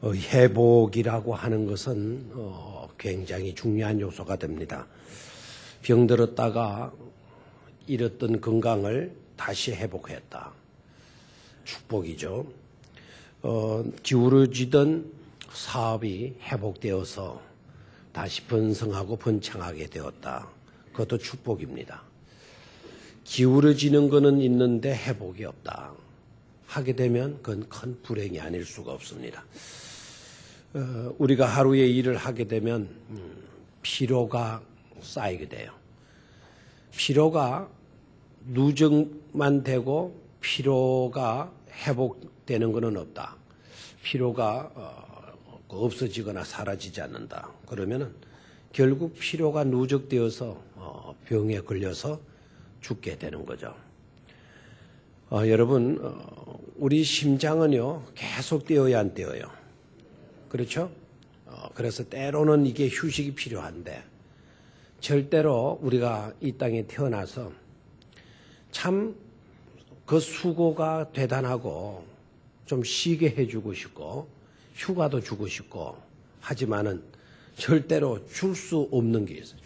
회복이라고 하는 것은 굉장히 중요한 요소가 됩니다. 병들었다가 잃었던 건강을 다시 회복했다. 축복이죠. 기울어지던 사업이 회복되어서 다시 번성하고 번창하게 되었다. 그것도 축복입니다. 기울어지는 것은 있는데 회복이 없다. 하게 되면 그건 큰 불행이 아닐 수가 없습니다. 우리가 하루에 일을 하게 되면 피로가 쌓이게 돼요. 피로가 누적만 되고 피로가 회복되는 것은 없다. 피로가 없어지거나 사라지지 않는다. 그러면은 결국 피로가 누적되어서 병에 걸려서 죽게 되는 거죠. 여러분, 우리 심장은요 계속 뛰어야 안 뛰어요. 그렇죠? 그래서 때로는 이게 휴식이 필요한데 절대로 우리가 이 땅에 태어나서 참 그 수고가 대단하고 좀 쉬게 해주고 싶고 휴가도 주고 싶고 하지만은 절대로 줄 수 없는 게 있어요.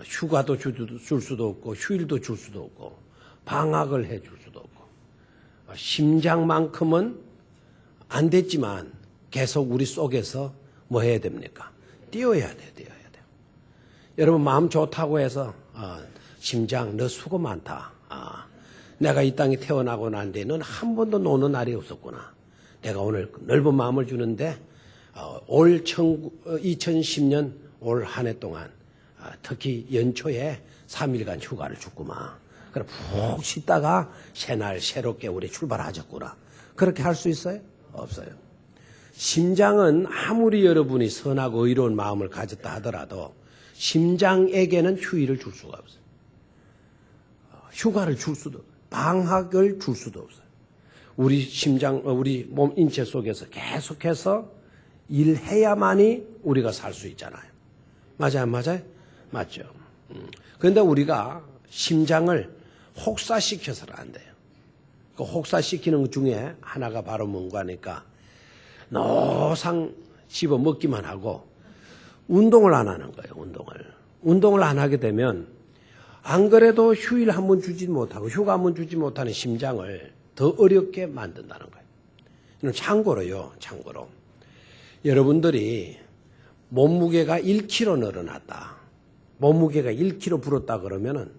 휴가도 줄 수도 없고 휴일도 줄 수도 없고 방학을 해줄 수도 없고 심장만큼은 안 됐지만 계속 우리 속에서 뭐 해야 됩니까? 뛰어야 돼요. 여러분 마음 좋다고 해서 심장 너 수고 많다. 내가 이 땅에 태어나고 난 뒤에는 한 번도 노는 날이 없었구나. 내가 오늘 넓은 마음을 주는데 올 2010년 올 한 해 동안 특히 연초에 3일간 휴가를 줬구만. 그래 푹 쉬다가 새날 새롭게 우리 출발하셨구나. 그렇게 할 수 있어요? 없어요. 심장은 아무리 여러분이 선하고 의로운 마음을 가졌다 하더라도 심장에게는 휴일을 줄 수가 없어요. 휴가를 줄 수도 없어요. 방학을 줄 수도 없어요. 우리 심장, 우리 몸 인체 속에서 계속해서 일해야만이 우리가 살 수 있잖아요. 맞아요, 안 맞아요? 맞죠. 그런데 우리가 심장을 혹사시켜서는 안 돼요. 그 혹사시키는 것 중에 하나가 바로 뭔가 하니까 노상 집어 먹기만 하고 운동을 안 하는 거예요. 운동을 안 하게 되면 안 그래도 휴일 한 번 주지 못하고 휴가 한 번 주지 못하는 심장을 더 어렵게 만든다는 거예요. 참고로 여러분들이 몸무게가 1kg 늘어났다. 몸무게가 1kg 불었다 그러면은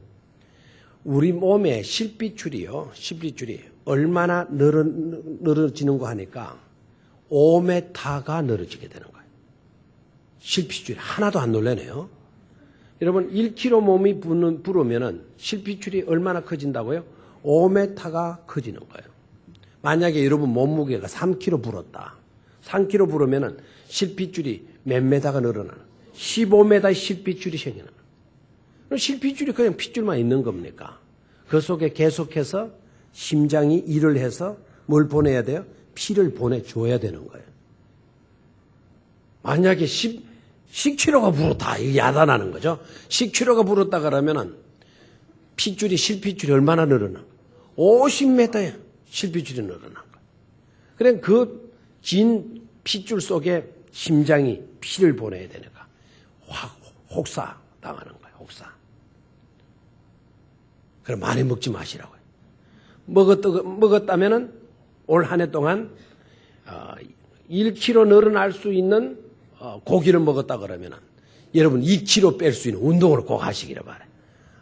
우리 몸의 실핏줄이 얼마나 늘어지는 거 하니까 5m가 늘어지게 되는 거예요. 실핏줄이 하나도 안 놀라네요. 여러분 1kg 몸이 부르면은 실핏줄이 얼마나 커진다고요? 5m가 커지는 거예요. 만약에 여러분 몸무게가 3kg 불었다. 3kg 부르면은 실핏줄이 몇 메다가 늘어나는 15m의 실핏줄이 생기는 거예요. 실핏줄이 그냥 핏줄만 있는 겁니까? 그 속에 계속해서 심장이 일을 해서 뭘 보내야 돼요? 피를 보내줘야 되는 거예요. 만약에 10kg가 불었다. 이게 야단하는 거죠. 10kg가 불었다 그러면은 핏줄이 실핏줄이 얼마나 늘어나? 50m에 실핏줄이 늘어난 거예요. 그래 그 긴 핏줄 속에 심장이 피를 보내야 되니까 혹사 당하는 거예요. 혹사. 그럼 많이 먹지 마시라고요. 먹었다면은 올 한 해 동안 1kg 늘어날 수 있는 고기를 먹었다 그러면은 여러분 2kg 뺄 수 있는 운동을 꼭 하시기를 바라요.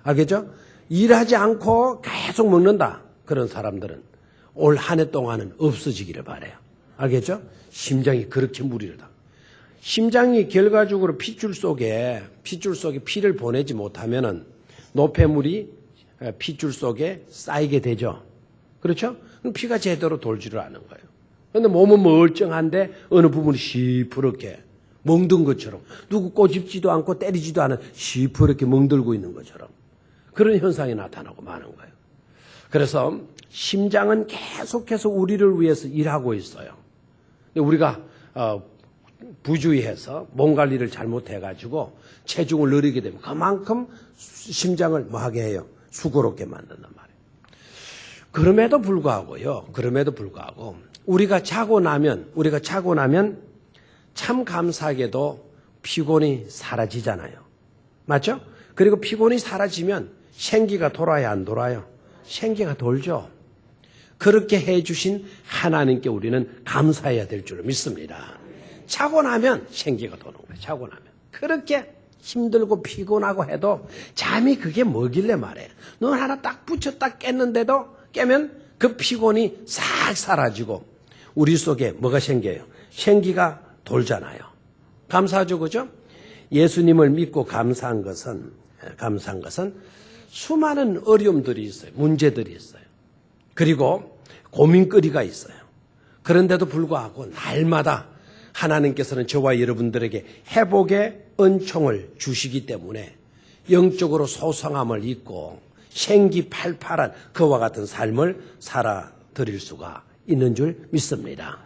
알겠죠? 일하지 않고 계속 먹는다. 그런 사람들은 올 한 해 동안은 없어지기를 바라요. 알겠죠? 심장이 그렇게 무리를 당. 심장이 결과적으로 핏줄 속에 피를 보내지 못하면은 노폐물이 핏줄 속에 쌓이게 되죠. 그렇죠? 그럼 피가 제대로 돌지를 않는 거예요. 그런데 몸은 멀쩡한데 어느 부분이 시퍼렇게 멍든 것처럼 누구 꼬집지도 않고 때리지도 않은 시퍼렇게 멍들고 있는 것처럼 그런 현상이 나타나고 마는 거예요. 그래서 심장은 계속해서 우리를 위해서 일하고 있어요. 우리가 부주의해서 몸 관리를 잘못해가지고 체중을 늘리게 되면 그만큼 심장을 뭐 하게 해요? 수고롭게 만든단 말이에요. 그럼에도 불구하고 우리가 자고 나면 참 감사하게도 피곤이 사라지잖아요. 맞죠? 그리고 피곤이 사라지면 생기가 돌아야 안 돌아요? 생기가 돌죠. 그렇게 해주신 하나님께 우리는 감사해야 될 줄 믿습니다. 자고 나면 생기가 도는 거예요. 자고 나면. 그렇게 힘들고 피곤하고 해도 잠이 그게 뭐길래 말이에요. 눈 하나 딱 붙여 딱 깼는데도 깨면 그 피곤이 싹 사라지고 우리 속에 뭐가 생겨요? 생기가 돌잖아요. 감사하죠, 그죠? 예수님을 믿고 감사한 것은 수많은 어려움들이 있어요. 문제들이 있어요. 그리고 고민거리가 있어요. 그런데도 불구하고 날마다 하나님께서는 저와 여러분들에게 회복의 은총을 주시기 때문에 영적으로 소성함을 잊고 생기팔팔한 그와 같은 삶을 살아드릴 수가 있는 줄 믿습니다.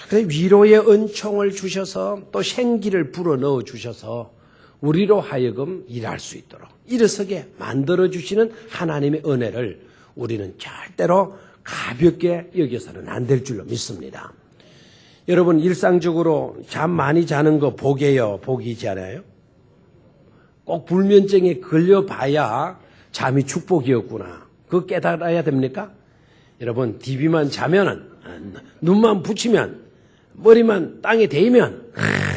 그래서 위로의 은총을 주셔서 또 생기를 불어넣어 주셔서 우리로 하여금 일할 수 있도록 일어서게 만들어주시는 하나님의 은혜를 우리는 절대로 가볍게 여겨서는 안 될 줄로 믿습니다. 여러분 일상적으로 잠 많이 자는 거 복이에요? 복이잖아요? 꼭 불면증에 걸려봐야 잠이 축복이었구나. 그거 깨달아야 됩니까? 여러분 TV만 자면은 눈만 붙이면 머리만 땅에 대이면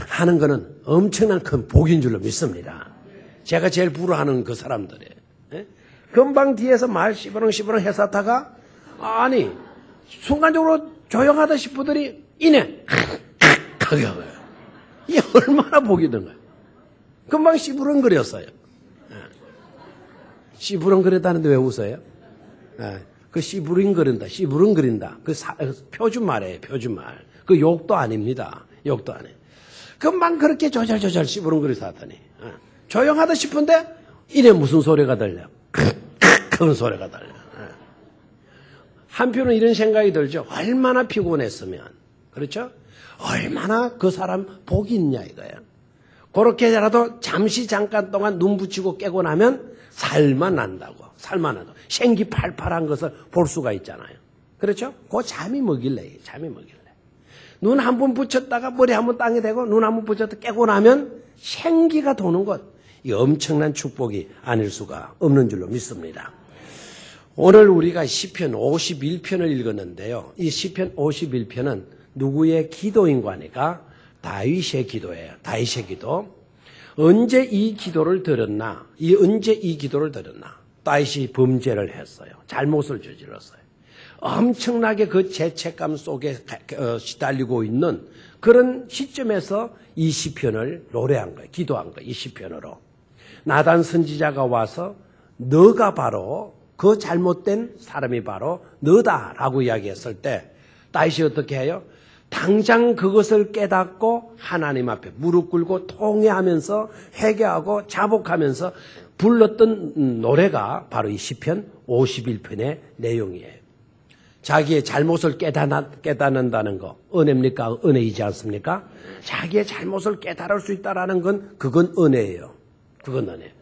하는 거는 엄청난 큰 복인 줄로 믿습니다. 제가 제일 부러워하는 그 사람들이에요. 금방 뒤에서 말 시부렁시부렁 해사다가 아니 순간적으로 조용하다 싶으더니 이내 이게 얼마나 복이든 거예요. 금방 시부렁거렸어요. 시부렁거렸다는데 왜 웃어요? 그 시부렁거린다. 그 표준말이에요, 표준말. 그 욕도 아닙니다. 욕도 아니에요. 금방 그렇게 조절조절 시부렁거려서 하더니 조용하다 싶은데 이래 무슨 소리가 들려? 큰 소리가 들려. 한편은 이런 생각이 들죠. 얼마나 피곤했으면, 그렇죠? 얼마나 그 사람 복이 있냐 이거예요. 그렇게라도 잠시 잠깐 동안 눈 붙이고 깨고 나면 살만 난다고. 생기팔팔한 것을 볼 수가 있잖아요. 그렇죠? 그 잠이 뭐길래. 눈 한 번 붙였다가 머리 한 번 땅에 대고 눈 한 번 붙였다가 깨고 나면 생기가 도는 것. 이 엄청난 축복이 아닐 수가 없는 줄로 믿습니다. 오늘 우리가 시편 51편을 읽었는데요. 이 시편 51편은 누구의 기도인가 하니까 다윗의 기도예요. 다윗의 기도. 언제 이 기도를 들었나? 다윗이 범죄를 했어요. 잘못을 저질렀어요. 엄청나게 그 죄책감 속에 시달리고 있는 그런 시점에서 이 시편을 노래한 거예요. 기도한 거예요. 이 시편으로. 나단 선지자가 와서 너가 바로 그 잘못된 사람이 바로 너다라고 이야기했을 때 다윗이 어떻게 해요? 당장 그것을 깨닫고 하나님 앞에 무릎 꿇고 통회하면서 회개하고 자복하면서 불렀던 노래가 바로 이 시편 51편의 내용이에요. 자기의 잘못을 깨닫는다는 거 은혜입니까? 은혜이지 않습니까? 자기의 잘못을 깨달을 수 있다는 건 그건 은혜예요. 그건 은혜.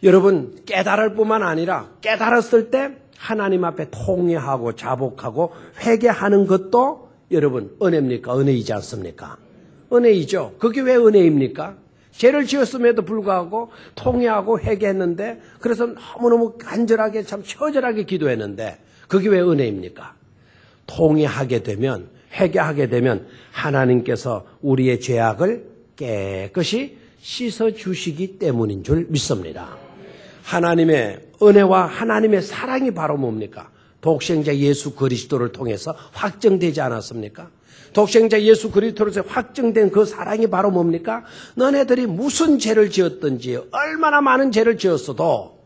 여러분 깨달을 뿐만 아니라 깨달았을 때 하나님 앞에 통회하고 자복하고 회개하는 것도 여러분 은혜입니까? 은혜이지 않습니까? 은혜이죠. 그게 왜 은혜입니까? 죄를 지었음에도 불구하고 통회하고 회개했는데 그래서 너무너무 간절하게 참 처절하게 기도했는데 그게 왜 은혜입니까? 통회하게 되면 회개하게 되면 하나님께서 우리의 죄악을 깨끗이 씻어주시기 때문인 줄 믿습니다. 하나님의 은혜와 하나님의 사랑이 바로 뭡니까? 독생자 예수 그리스도를 통해서 확정되지 않았습니까? 독생자 예수 그리스도로서 확정된 그 사랑이 바로 뭡니까? 너네들이 무슨 죄를 지었든지 얼마나 많은 죄를 지었어도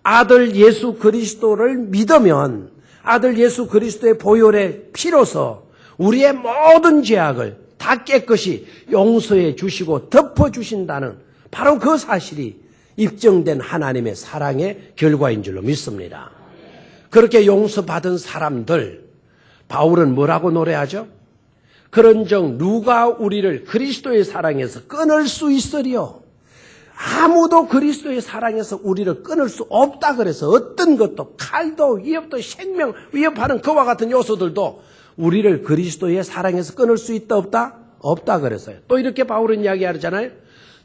아들 예수 그리스도를 믿으면 아들 예수 그리스도의 보혈의 피로서 우리의 모든 죄악을 다 깨끗이 용서해 주시고 덮어 주신다는 바로 그 사실이 입증된 하나님의 사랑의 결과인 줄로 믿습니다. 그렇게 용서받은 사람들, 바울은 뭐라고 노래하죠? 그런즉 누가 우리를 그리스도의 사랑에서 끊을 수 있으리요? 아무도 그리스도의 사랑에서 우리를 끊을 수 없다 그래서 어떤 것도 칼도 위협도 생명 위협하는 그와 같은 요소들도 우리를 그리스도의 사랑에서 끊을 수 있다 없다? 없다 그랬어요. 또 이렇게 바울은 이야기하잖아요.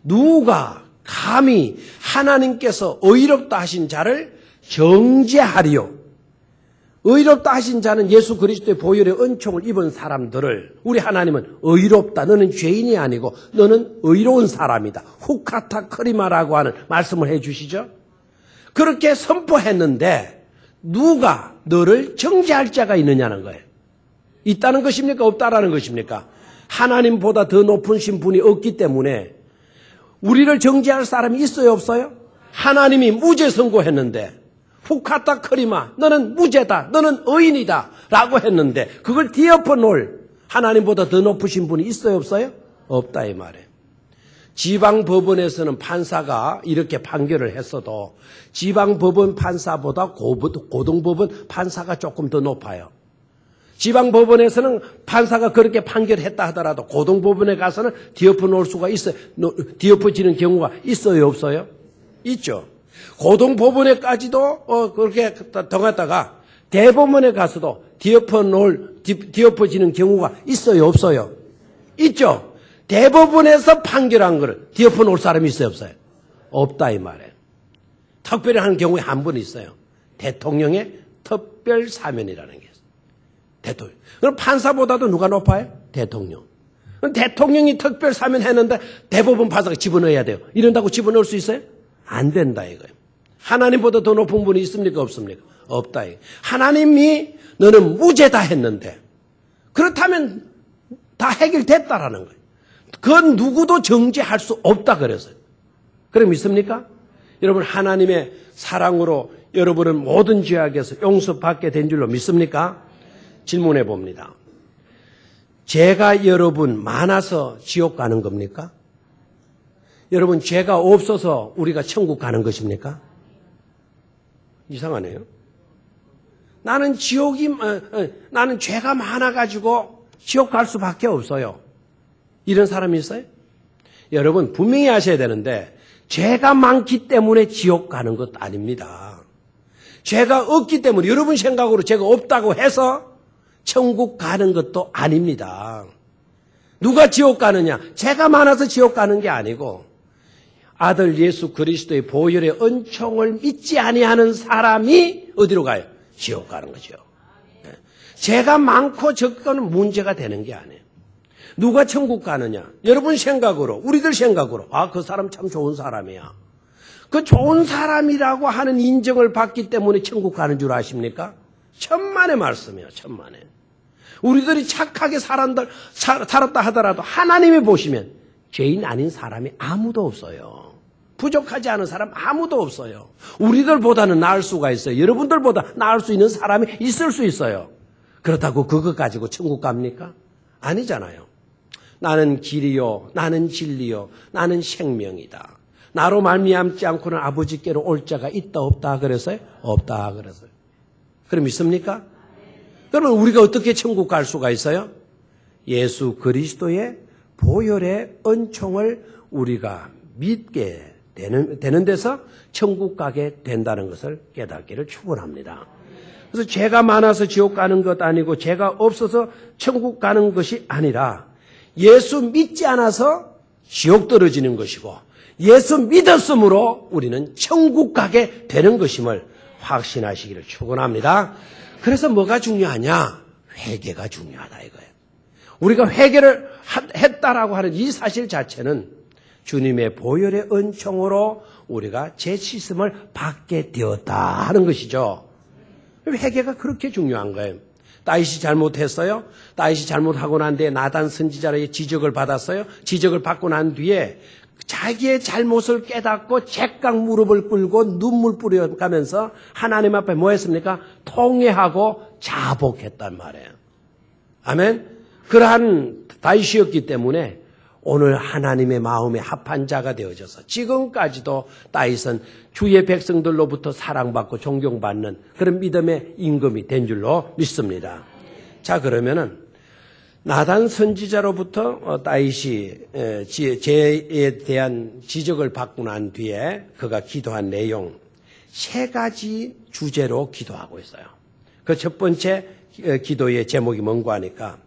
누가 감히 하나님께서 의롭다 하신 자를 정죄하리요. 의롭다 하신 자는 예수 그리스도의 보혈의 은총을 입은 사람들을 우리 하나님은 의롭다. 너는 죄인이 아니고 너는 의로운 사람이다. 후카타 크리마라고 하는 말씀을 해 주시죠. 그렇게 선포했는데 누가 너를 정죄할 자가 있느냐는 거예요. 있다는 것입니까? 없다라는 것입니까? 하나님보다 더 높은 신분이 없기 때문에 우리를 정죄할 사람이 있어요? 없어요? 하나님이 무죄 선고했는데 후카타 크리마 너는 무죄다. 너는 의인이다. 라고 했는데 그걸 뒤엎어 놓을 하나님보다 더 높으신 분이 있어요? 없어요? 없다 이 말이에요. 지방법원에서는 판사가 이렇게 판결을 했어도 지방법원 판사보다 고등법원 판사가 조금 더 높아요. 지방법원에서는 판사가 그렇게 판결했다 하더라도 고등법원에 가서는 뒤엎어 놓을 수가 있어요. 뒤엎어지는 경우가 있어요? 없어요? 있죠. 고등법원에까지도 그렇게 더 갔다가 대법원에 가서도 뒤엎어지는 경우가 있어요? 없어요? 있죠. 대법원에서 판결한 거를 뒤엎어 놓을 사람이 있어요? 없어요? 없다 이 말이에요. 특별히 하는 경우에 한 번 있어요. 대통령의 특별 사면이라는 게 있어요. 대통령. 그럼 판사보다도 누가 높아요? 대통령. 그럼 대통령이 특별 사면했는데 대법원 판사가 집어넣어야 돼요. 이런다고 집어넣을 수 있어요? 안 된다 이거예요. 하나님보다 더 높은 분이 있습니까? 없습니까? 없다 이거예요. 하나님이 너는 무죄다 했는데 그렇다면 다 해결됐다라는 거예요. 그건 누구도 정죄할 수 없다 그랬어요. 그럼 믿습니까? 여러분 하나님의 사랑으로 여러분은 모든 죄악에서 용서받게 된 줄로 믿습니까? 질문해 봅니다. 죄가 여러분 많아서 지옥 가는 겁니까? 여러분 죄가 없어서 우리가 천국 가는 것입니까? 이상하네요. 나는 나는 죄가 많아가지고 지옥 갈 수밖에 없어요. 이런 사람이 있어요? 여러분 분명히 아셔야 되는데 죄가 많기 때문에 지옥 가는 것 아닙니다. 죄가 없기 때문에 여러분 생각으로 죄가 없다고 해서 천국 가는 것도 아닙니다. 누가 지옥 가느냐? 죄가 많아서 지옥 가는 게 아니고 아들 예수 그리스도의 보혈의 은총을 믿지 아니하는 사람이 어디로 가요? 지옥 가는 거죠. 죄가 많고 적고는 문제가 되는 게 아니에요. 누가 천국 가느냐? 여러분 생각으로, 우리들 생각으로, 그 사람 참 좋은 사람이야. 그 좋은 사람이라고 하는 인정을 받기 때문에 천국 가는 줄 아십니까? 천만의 말씀이에요, 천만의. 우리들이 착하게 살았다 하더라도 하나님이 보시면 죄인 아닌 사람이 아무도 없어요. 부족하지 않은 사람 아무도 없어요. 우리들보다는 나을 수가 있어요. 여러분들보다 나을 수 있는 사람이 있을 수 있어요. 그렇다고 그것 가지고 천국 갑니까? 아니잖아요. 나는 길이요, 나는 진리요, 나는 생명이다. 나로 말미암지 않고는 아버지께로 올 자가 있다 없다 그랬어요? 없다 그랬어요. 그럼 믿습니까? 그러면 우리가 어떻게 천국 갈 수가 있어요? 예수 그리스도의 보혈의 은총을 우리가 믿게 되는 데서 천국 가게 된다는 것을 깨닫기를 축원합니다. 그래서 죄가 많아서 지옥 가는 것 아니고 죄가 없어서 천국 가는 것이 아니라 예수 믿지 않아서 지옥 떨어지는 것이고 예수 믿었으므로 우리는 천국 가게 되는 것임을 확신하시기를 축원합니다. 그래서 뭐가 중요하냐? 회개가 중요하다 이거예요. 우리가 회개를 했다라고 하는 이 사실 자체는 주님의 보혈의 은총으로 우리가 죄 씻음을 받게 되었다 하는 것이죠. 회개가 그렇게 중요한 거예요. 다윗이 잘못했어요. 다윗이 잘못하고 난 뒤에 나단 선지자의 지적을 받았어요. 지적을 받고 난 뒤에 자기의 잘못을 깨닫고 제깍 무릎을 꿇고 눈물 뿌려가면서 하나님 앞에 뭐 했습니까? 통회하고 자복했단 말이에요. 아멘. 그러한 다윗이었기 때문에 오늘 하나님의 마음에 합한 자가 되어져서 지금까지도 다윗은 주의 백성들로부터 사랑받고 존경받는 그런 믿음의 임금이 된 줄로 믿습니다. 자, 그러면은 나단 선지자로부터 다윗이 죄에 대한 지적을 받고 난 뒤에 그가 기도한 내용 3가지 주제로 기도하고 있어요. 그 첫 번째 기도의 제목이 뭔가 하니까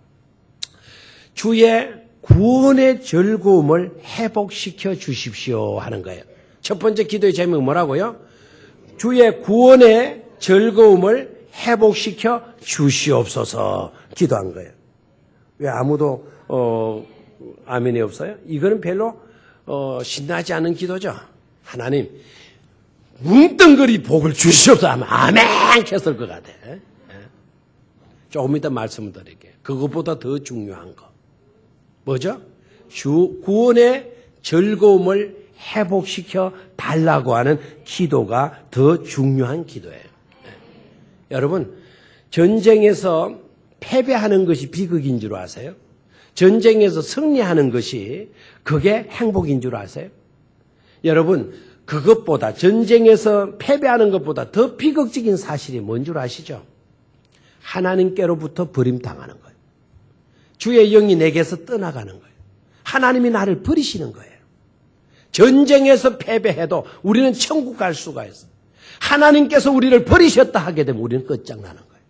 주의 구원의 즐거움을 회복시켜 주십시오 하는 거예요. 첫 번째 기도의 제목이 뭐라고요? 주의 구원의 즐거움을 회복시켜 주시옵소서 기도한 거예요. 왜 아무도 아멘이 없어요? 이거는 별로 신나지 않은 기도죠. 하나님 뭉뚱그리 복을 주시옵소서 하면 아멘 했을 것 같아. 조금 이따 말씀을 드릴게요. 그것보다 더 중요한 거 뭐죠? 주 구원의 즐거움을 회복시켜 달라고 하는 기도가 더 중요한 기도예요. 여러분 전쟁에서 패배하는 것이 비극인 줄 아세요? 전쟁에서 승리하는 것이 그게 행복인 줄 아세요? 여러분 그것보다 전쟁에서 패배하는 것보다 더 비극적인 사실이 뭔 줄 아시죠? 하나님께로부터 버림당하는 거예요. 주의 영이 내게서 떠나가는 거예요. 하나님이 나를 버리시는 거예요. 전쟁에서 패배해도 우리는 천국 갈 수가 있어요. 하나님께서 우리를 버리셨다 하게 되면 우리는 끝장나는 거예요.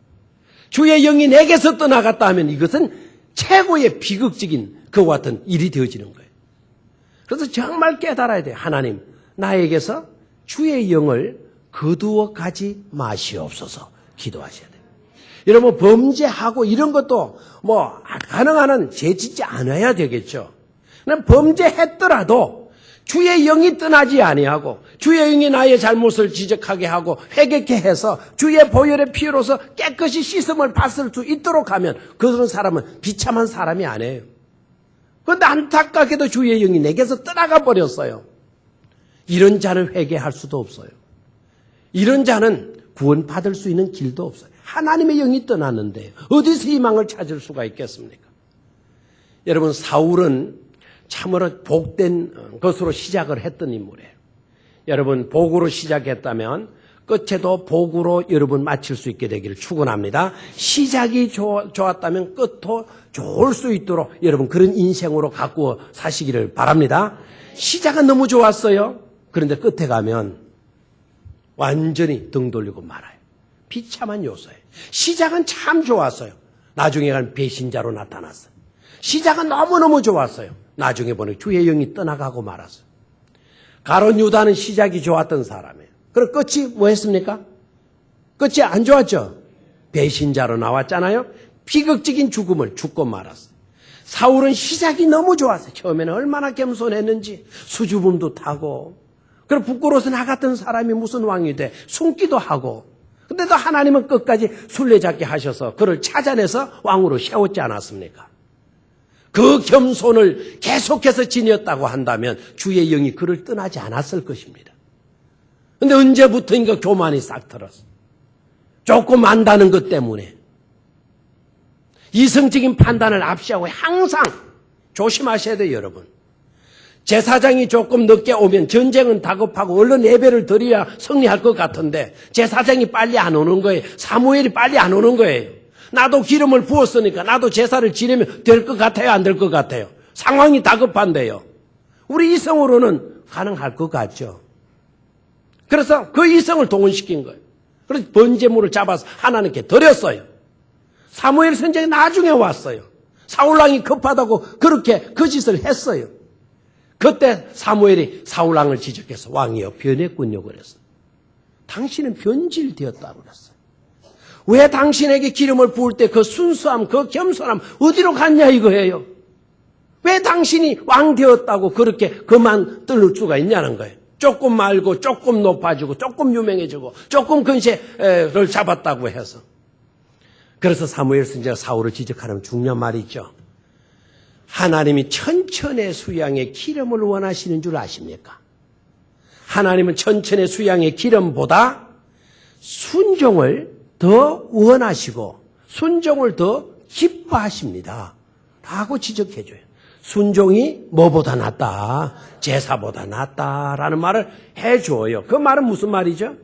주의 영이 내게서 떠나갔다 하면 이것은 최고의 비극적인 그와 같은 일이 되어지는 거예요. 그래서 정말 깨달아야 돼요. 하나님 나에게서 주의 영을 거두어 가지 마시옵소서 기도하셔야 돼요. 여러분 범죄하고 이런 것도 뭐 가능한 한 죄 짓지 않아야 되겠죠. 범죄했더라도 주의 영이 떠나지 아니하고 주의 영이 나의 잘못을 지적하게 하고 회개케 해서 주의 보혈의 피로서 깨끗이 씻음을 받을 수 있도록 하면 그런 사람은 비참한 사람이 아니에요. 그런데 안타깝게도 주의 영이 내게서 떠나가 버렸어요. 이런 자는 회개할 수도 없어요. 이런 자는 구원받을 수 있는 길도 없어요. 하나님의 영이 떠났는데 어디서 희망을 찾을 수가 있겠습니까? 여러분 사울은 참으로 복된 것으로 시작을 했던 인물이에요. 여러분 복으로 시작했다면 끝에도 복으로 여러분 마칠 수 있게 되기를 축원합니다. 시작이 좋았다면 끝도 좋을 수 있도록 여러분 그런 인생으로 가꾸어 사시기를 바랍니다. 시작은 너무 좋았어요. 그런데 끝에 가면 완전히 등 돌리고 말아요. 비참한 요소예요. 시작은 참 좋았어요. 나중에 가면 배신자로 나타났어요. 시작은 너무너무 좋았어요. 나중에 보니 주의 영이 떠나가고 말았어요. 가룟 유다는 시작이 좋았던 사람이에요. 그럼 끝이 뭐 했습니까? 끝이 안 좋았죠? 배신자로 나왔잖아요. 비극적인 죽음을 죽고 말았어요. 사울은 시작이 너무 좋았어요. 처음에는 얼마나 겸손했는지 수줍음도 타고 그리고 부끄러워서 나갔던 사람이 무슨 왕이 돼 숨기도 하고 근데도 하나님은 끝까지 술래잡기 하셔서 그를 찾아내서 왕으로 세웠지 않았습니까? 그 겸손을 계속해서 지녔다고 한다면 주의 영이 그를 떠나지 않았을 것입니다. 그런데 언제부터인가 교만이 싹 들었어. 조금 안다는 것 때문에 이성적인 판단을 앞시하고 항상 조심하셔야 돼요, 여러분. 제사장이 조금 늦게 오면 전쟁은 다급하고 얼른 예배를 드려야 승리할 것 같은데 제사장이 빨리 안 오는 거예요. 사무엘이 빨리 안 오는 거예요. 나도 기름을 부었으니까 나도 제사를 지내면 될 것 같아요, 안 될 것 같아요? 상황이 다급한데요. 우리 이성으로는 가능할 것 같죠. 그래서 그 이성을 동원시킨 거예요. 그래서 번제물을 잡아서 하나님께 드렸어요. 사무엘 선지자가 나중에 왔어요. 사울왕이 급하다고 그렇게 그 짓을 했어요. 그때 사무엘이 사울왕을 지적해서 왕이여 변했군요 그랬어요. 당신은 변질되었다고 그랬어요. 왜 당신에게 기름을 부을 때 그 순수함, 그 겸손함 어디로 갔냐 이거예요. 왜 당신이 왕 되었다고 그렇게 그만 뜰 수가 있냐는 거예요. 조금 말고 조금 높아지고 조금 유명해지고 조금 근세를 잡았다고 해서. 그래서 사무엘 선지자가 사울을 지적하는 중요한 말이 있죠. 하나님이 천천의 수양의 기름을 원하시는 줄 아십니까? 하나님은 천천의 수양의 기름보다 순종을 더 원하시고 순종을 더 기뻐하십니다. 라고 지적해줘요. 순종이 뭐보다 낫다? 제사보다 낫다라는 말을 해줘요. 그 말은 무슨 말이죠?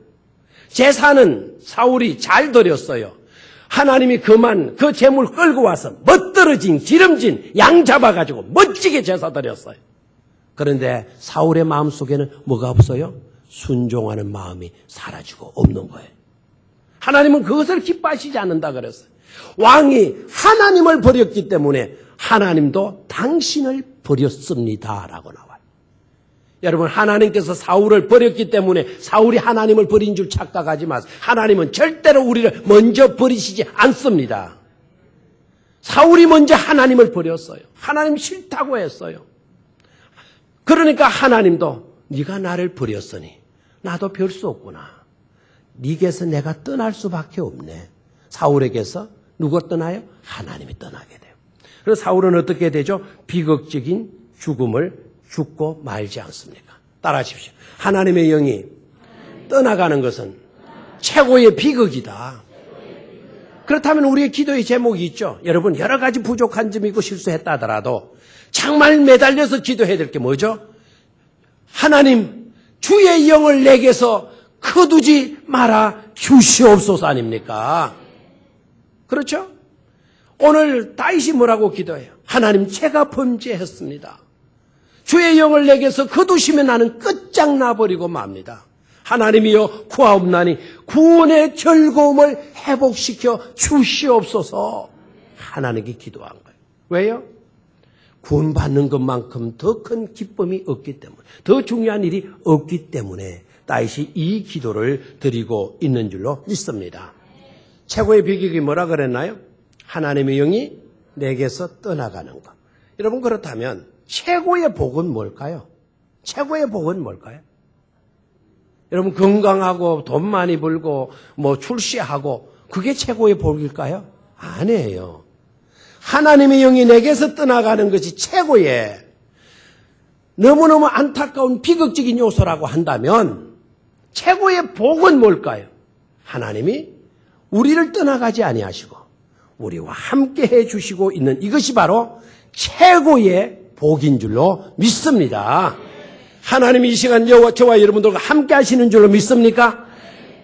제사는 사울이 잘 드렸어요. 하나님이 그 제물 끌고 와서 멋들어진 기름진 양 잡아가지고 멋지게 제사 드렸어요. 그런데 사울의 마음속에는 뭐가 없어요? 순종하는 마음이 사라지고 없는 거예요. 하나님은 그것을 기뻐하시지 않는다 그랬어요. 왕이 하나님을 버렸기 때문에 하나님도 당신을 버렸습니다라고 나와요. 여러분, 하나님께서 사울을 버렸기 때문에 사울이 하나님을 버린 줄 착각하지 마세요. 하나님은 절대로 우리를 먼저 버리시지 않습니다. 사울이 먼저 하나님을 버렸어요. 하나님 싫다고 했어요. 그러니까 하나님도 네가 나를 버렸으니 나도 별 수 없구나. 네게서 내가 떠날 수밖에 없네. 사울에게서 누가 떠나요? 하나님이 떠나게 돼요. 그래서 사울은 어떻게 되죠? 비극적인 죽음을 죽고 말지 않습니까? 따라하십시오. 하나님의 영이 떠나가는 것은 최고의 비극이다. 그렇다면 우리의 기도의 제목이 있죠. 여러분, 여러 가지 부족한 점이 있고 실수했다 하더라도 정말 매달려서 기도해야 될 게 뭐죠? 하나님, 주의 영을 내게서 거두지 말아 주시옵소서 아닙니까? 그렇죠? 오늘 다윗이 뭐라고 기도해요? 하나님, 제가 범죄했습니다. 주의 영을 내게서 거두시면 나는 끝장나버리고 맙니다. 하나님이여 구하옵나니 구원의 즐거움을 회복시켜 주시옵소서. 하나님께 기도한 거예요. 왜요? 구원받는 것만큼 더 큰 기쁨이 없기 때문에, 더 중요한 일이 없기 때문에 다윗이 이 기도를 드리고 있는 줄로 믿습니다. 최고의 비극이 뭐라 그랬나요? 하나님의 영이 내게서 떠나가는 것. 여러분, 그렇다면 최고의 복은 뭘까요? 최고의 복은 뭘까요? 여러분, 건강하고 돈 많이 벌고 출세하고 그게 최고의 복일까요? 아니에요. 하나님의 영이 내게서 떠나가는 것이 최고의, 너무너무 안타까운 비극적인 요소라고 한다면 최고의 복은 뭘까요? 하나님이 우리를 떠나가지 아니하시고 우리와 함께 해주시고 있는 이것이 바로 최고의 복인 줄로 믿습니다. 하나님이 이 시간 저와 여러분들과 함께 하시는 줄로 믿습니까?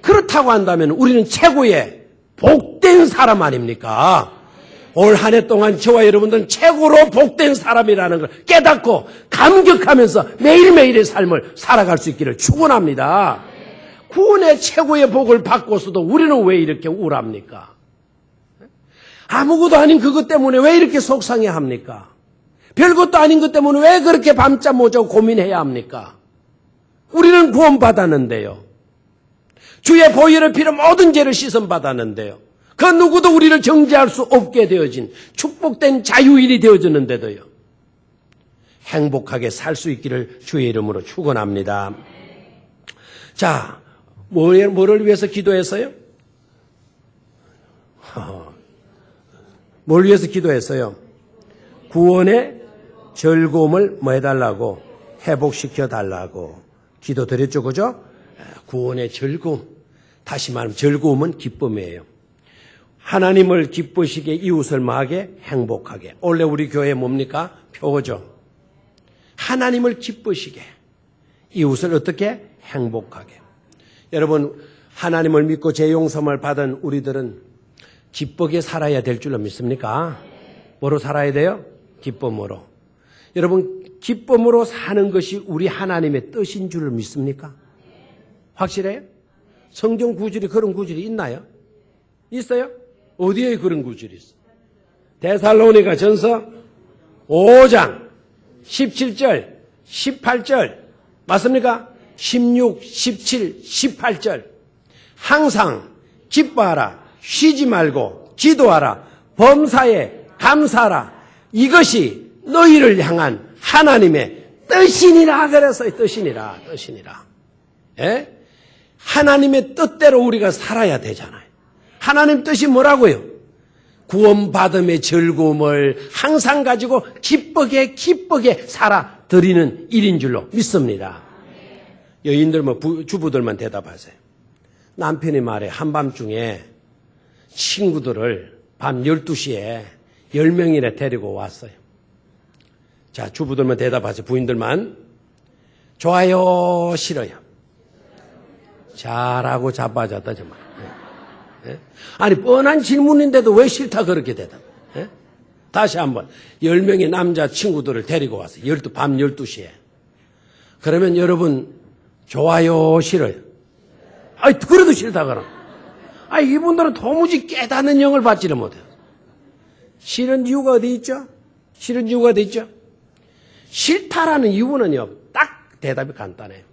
그렇다고 한다면 우리는 최고의 복된 사람 아닙니까? 올 한 해 동안 저와 여러분들은 최고로 복된 사람이라는 걸 깨닫고 감격하면서 매일매일의 삶을 살아갈 수 있기를 축원합니다. 구원의 최고의 복을 받고서도 우리는 왜 이렇게 우울합니까? 아무것도 아닌 그것 때문에 왜 이렇게 속상해합니까? 별것도 아닌 것 때문에 왜 그렇게 밤잠 못 자고 고민해야 합니까? 우리는 구원받았는데요. 주의 보혈의 피로 모든 죄를 씻음받았는데요. 그 누구도 우리를 정죄할 수 없게 되어진 축복된 자유인이 되어졌는데도요. 행복하게 살 수 있기를 주의 이름으로 축원합니다. 자, 뭐를 위해서 기도했어요? 뭘 위해서 기도했어요? 구원의 즐거움을 뭐 해달라고? 회복시켜 달라고 기도드렸죠, 그죠? 구원의 즐거움. 다시 말하면 즐거움은 기쁨이에요. 하나님을 기쁘시게, 이웃을 뭐하게? 행복하게. 원래 우리 교회 뭡니까? 표어죠. 하나님을 기쁘시게, 이웃을 어떻게? 행복하게. 여러분, 하나님을 믿고 재용섬을 받은 우리들은 기쁘게 살아야 될 줄로 믿습니까? 뭐로 살아야 돼요? 기쁨으로. 여러분, 기쁨으로 사는 것이 우리 하나님의 뜻인 줄을 믿습니까? 확실해요? 성경 구절이 그런 구절이 있나요? 있어요? 어디에 그런 구절이 있어요? 데살로니가 전서 5장 17절 18절 맞습니까? 16, 17, 18절 항상 기뻐하라, 쉬지 말고 기도하라, 범사에 감사하라, 이것이 너희를 향한 하나님의 뜻이니라 그랬어요. 뜻이니라. 예? 하나님의 뜻대로 우리가 살아야 되잖아요. 하나님 뜻이 뭐라고요? 구원받음의 즐거움을 항상 가지고 기쁘게 살아 드리는 일인 줄로 믿습니다. 여인들 주부들만 대답하세요. 남편이 말해 한밤중에 친구들을 밤 12시에 10명이나 데리고 왔어요. 자, 주부들만 대답하세요. 부인들만. 좋아요, 싫어요? 잘하고 자빠졌다 정말. 예? 아니 뻔한 질문인데도 왜 싫다 그렇게 대답? 예? 다시 한번 10명의 남자 친구들을 데리고 왔어요. 밤 12시에. 그러면 여러분 좋아요, 싫어요? 아니 그래도 싫다 그럼. 이분들은 도무지 깨닫는 영을 받지를 못해요. 싫은 이유가 어디 있죠? 싫은 이유가 어디 있죠? 싫다라는 이유는요, 딱 대답이 간단해요.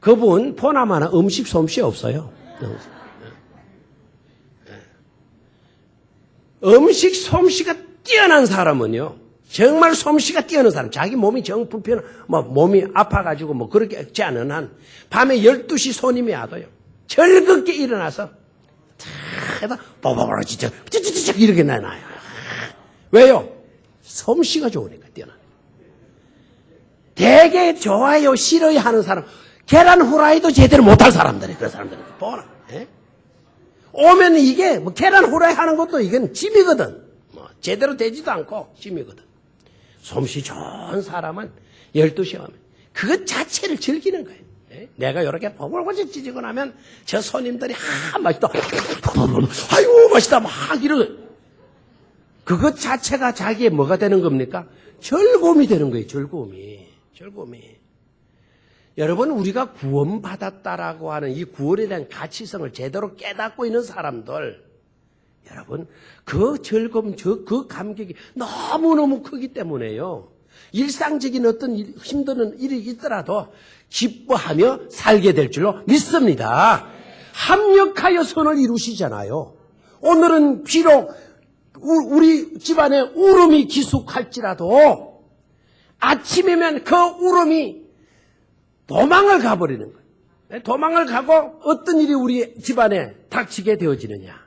그분 보나마나 음식 솜씨 없어요. 음식 솜씨가 뛰어난 사람은요, 정말 솜씨가 뛰어난 사람, 자기 몸이 정 불편, 몸이 아파가지고 그렇게 않은 한, 밤에 12시 손님이 와도요, 즐겁게 일어나서, 해서, 진짜, 이렇게 내놔요. 왜요? 솜씨가 좋으니까, 뛰어나. 되게 좋아요, 싫어요 하는 사람, 계란 후라이도 제대로 못할 사람들이, 그런 사람들은. 보라. 예? 오면 이게, 계란 후라이 하는 것도 이건 짐이거든. 제대로 되지도 않고 짐이거든. 솜씨 좋은 사람은 12시에 오면 그것 자체를 즐기는 거예요. 예? 내가 이렇게 버글버글 찢고 나면 저 손님들이, 맛있다. 아이고, 맛있다. 막 이러고. 그것 자체가 자기의 뭐가 되는 겁니까? 즐거움이 되는 거예요, 즐거움이. 여러분, 우리가 구원받았다라고 하는 이 구원에 대한 가치성을 제대로 깨닫고 있는 사람들, 여러분, 그 즐거움, 그 감격이 너무너무 크기 때문에요. 일상적인 어떤 힘든 일이 있더라도 기뻐하며 살게 될 줄로 믿습니다. 합력하여 선을 이루시잖아요. 오늘은 비록 우리 집안에 울음이 기숙할지라도 아침이면 그 울음이 도망을 가버리는 거예요. 도망을 가고 어떤 일이 우리 집안에 닥치게 되어지느냐.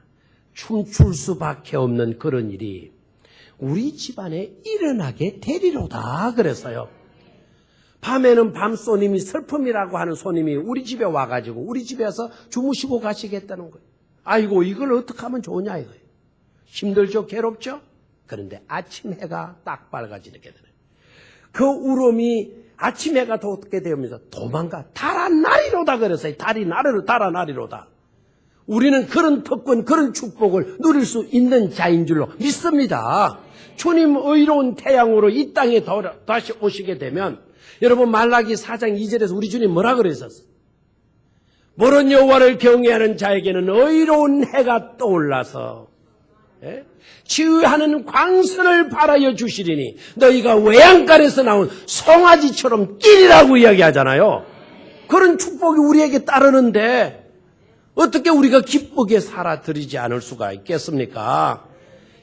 춤출 수밖에 없는 그런 일이 우리 집안에 일어나게 되리로다 그랬어요. 밤에는 밤손님이 슬픔이라고 하는 손님이 우리 집에 와가지고 우리 집에서 주무시고 가시겠다는 거예요. 아이고, 이걸 어떻게 하면 좋으냐 이거예요. 힘들죠, 괴롭죠? 그런데 아침 해가 딱 밝아지게 되는 그 울음이 아침 해가 돋게 되면서 도망가 달아나리로다 그랬어요. 달아나리로다. 우리는 그런 특권, 그런 축복을 누릴 수 있는 자인 줄로 믿습니다. 주님 의로운 태양으로 이 땅에 다시 오시게 되면 여러분 말라기 4장 2절에서 우리 주님 뭐라 그랬었어요? 모른 여호와를 경외하는 자에게는 의로운 해가 떠올라서 치유하는 광선을 발하여 주시리니 너희가 외양간에서 나온 송아지처럼 뛰리라고 이야기하잖아요. 그런 축복이 우리에게 따르는데 어떻게 우리가 기쁘게 살아드리지 않을 수가 있겠습니까?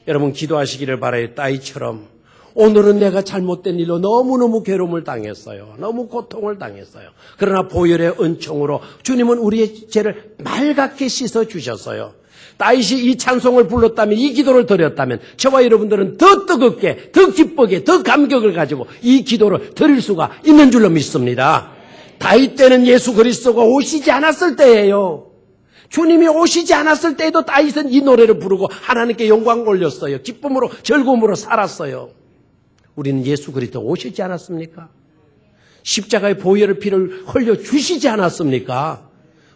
여러분 기도하시기를 바라요. 따위처럼 오늘은 내가 잘못된 일로 너무너무 괴로움을 당했어요. 너무 고통을 당했어요. 그러나 보혈의 은총으로 주님은 우리의 죄를 맑게 씻어주셨어요. 다윗이 이 찬송을 불렀다면, 이 기도를 드렸다면 저와 여러분들은 더 뜨겁게, 더 기쁘게, 더 감격을 가지고 이 기도를 드릴 수가 있는 줄로 믿습니다. 다윗 때는 예수 그리스도가 오시지 않았을 때예요. 주님이 오시지 않았을 때에도 다윗은 이 노래를 부르고 하나님께 영광 올렸어요. 기쁨으로 즐거움으로 살았어요. 우리는 예수 그리스도 오시지 않았습니까? 십자가의 보혈의 피를 흘려주시지 않았습니까?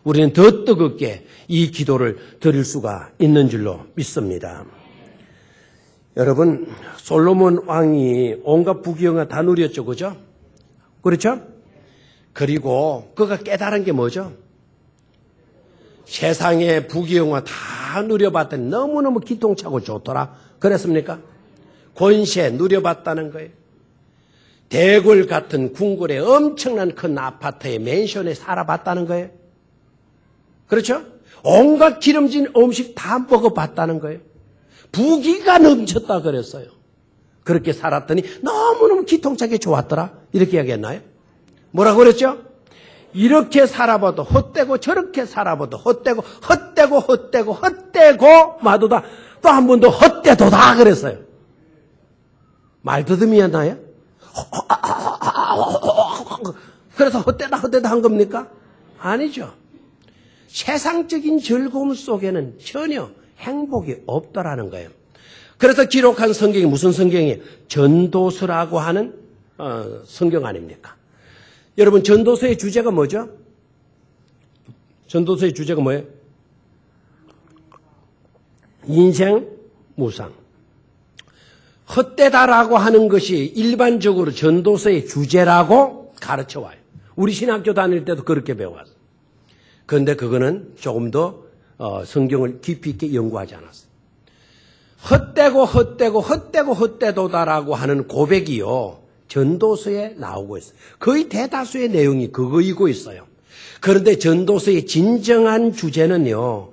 우리는 더 뜨겁게 이 기도를 드릴 수가 있는 줄로 믿습니다. 여러분, 솔로몬 왕이 온갖 부귀영화 다 누렸죠, 그죠? 그렇죠? 그리고 그가 깨달은 게 뭐죠? 세상의 부귀영화 다 누려봤더니 너무너무 기똥차고 좋더라. 그랬습니까? 권세 누려봤다는 거예요. 대궐 같은 궁궐에 엄청난 큰 아파트에 맨션에 살아봤다는 거예요. 그렇죠? 온갖 기름진 음식 다 먹어봤다는 거예요. 부귀가 넘쳤다 그랬어요. 그렇게 살았더니 너무너무 기통차게 좋았더라. 이렇게 이야기했나요? 뭐라고 그랬죠? 이렇게 살아봐도 헛되고 저렇게 살아봐도 헛되고 마도다 또 한 번 더 헛되도다 그랬어요. 말더듬이었나요? 그래서 헛되다 한 겁니까? 아니죠. 세상적인 즐거움 속에는 전혀 행복이 없다라는 거예요. 그래서 기록한 성경이 무슨 성경이에요? 전도서라고 하는 성경 아닙니까? 여러분 전도서의 주제가 뭐죠? 전도서의 주제가 뭐예요? 인생 무상. 헛되다라고 하는 것이 일반적으로 전도서의 주제라고 가르쳐와요. 우리 신학교 다닐 때도 그렇게 배워왔어요. 그런데 그거는 조금 더 성경을 깊이 있게 연구하지 않았어요. 헛되도다라고 하는 고백이요. 전도서에 나오고 있어요. 거의 대다수의 내용이 그거이고 있어요. 그런데 전도서의 진정한 주제는요.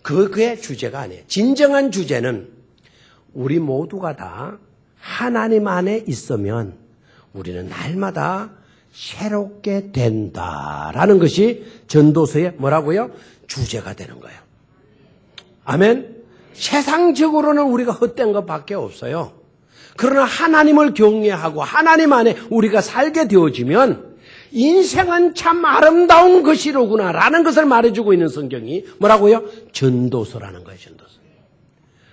그의 주제가 아니에요. 진정한 주제는 우리 모두가 다 하나님 안에 있으면 우리는 날마다 새롭게 된다라는 것이 전도서의 뭐라고요? 주제가 되는 거예요. 아멘. 세상적으로는 우리가 헛된 것밖에 없어요. 그러나 하나님을 경외하고 하나님 안에 우리가 살게 되어지면 인생은 참 아름다운 것이로구나라는 것을 말해주고 있는 성경이 뭐라고요? 전도서라는 거예요. 전도서.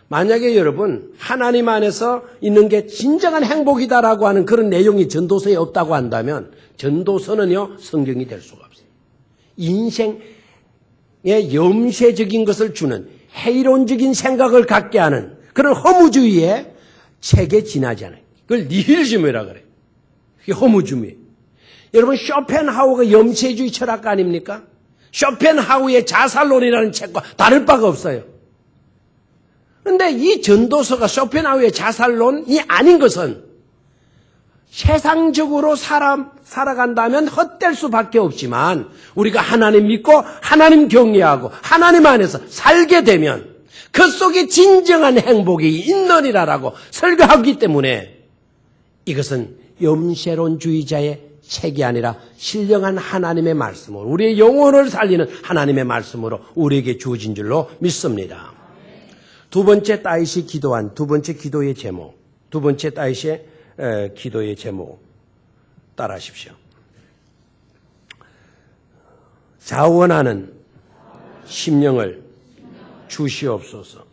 만약에 여러분 하나님 안에서 있는 게 진정한 행복이다라고 하는 그런 내용이 전도서에 없다고 한다면 전도서는요 성경이 될 수가 없어요. 인생의 염세적인 것을 주는 해이론적인 생각을 갖게 하는 그런 허무주의의 책에 지나지 않아요. 그걸 니힐리즘이라고 그래요. 그게 허무주의. 여러분 쇼펜하우가 염세주의 철학가 아닙니까? 쇼펜하우의 자살론이라는 책과 다를 바가 없어요. 그런데 이 전도서가 쇼펜하우의 자살론이 아닌 것은 세상적으로 살아간다면 헛될 수밖에 없지만 우리가 하나님 믿고 하나님 경외하고 하나님 안에서 살게 되면 그 속에 진정한 행복이 있느니라라고 설교하기 때문에 이것은 염세론주의자의 책이 아니라 신령한 하나님의 말씀으로 우리의 영혼을 살리는 하나님의 말씀으로 우리에게 주어진 줄로 믿습니다. 두 번째 다윗이 기도한 두 번째 기도의 제목, 두 번째 다윗의 기도의 제목 따라하십시오. 자원하는 심령을 주시옵소서.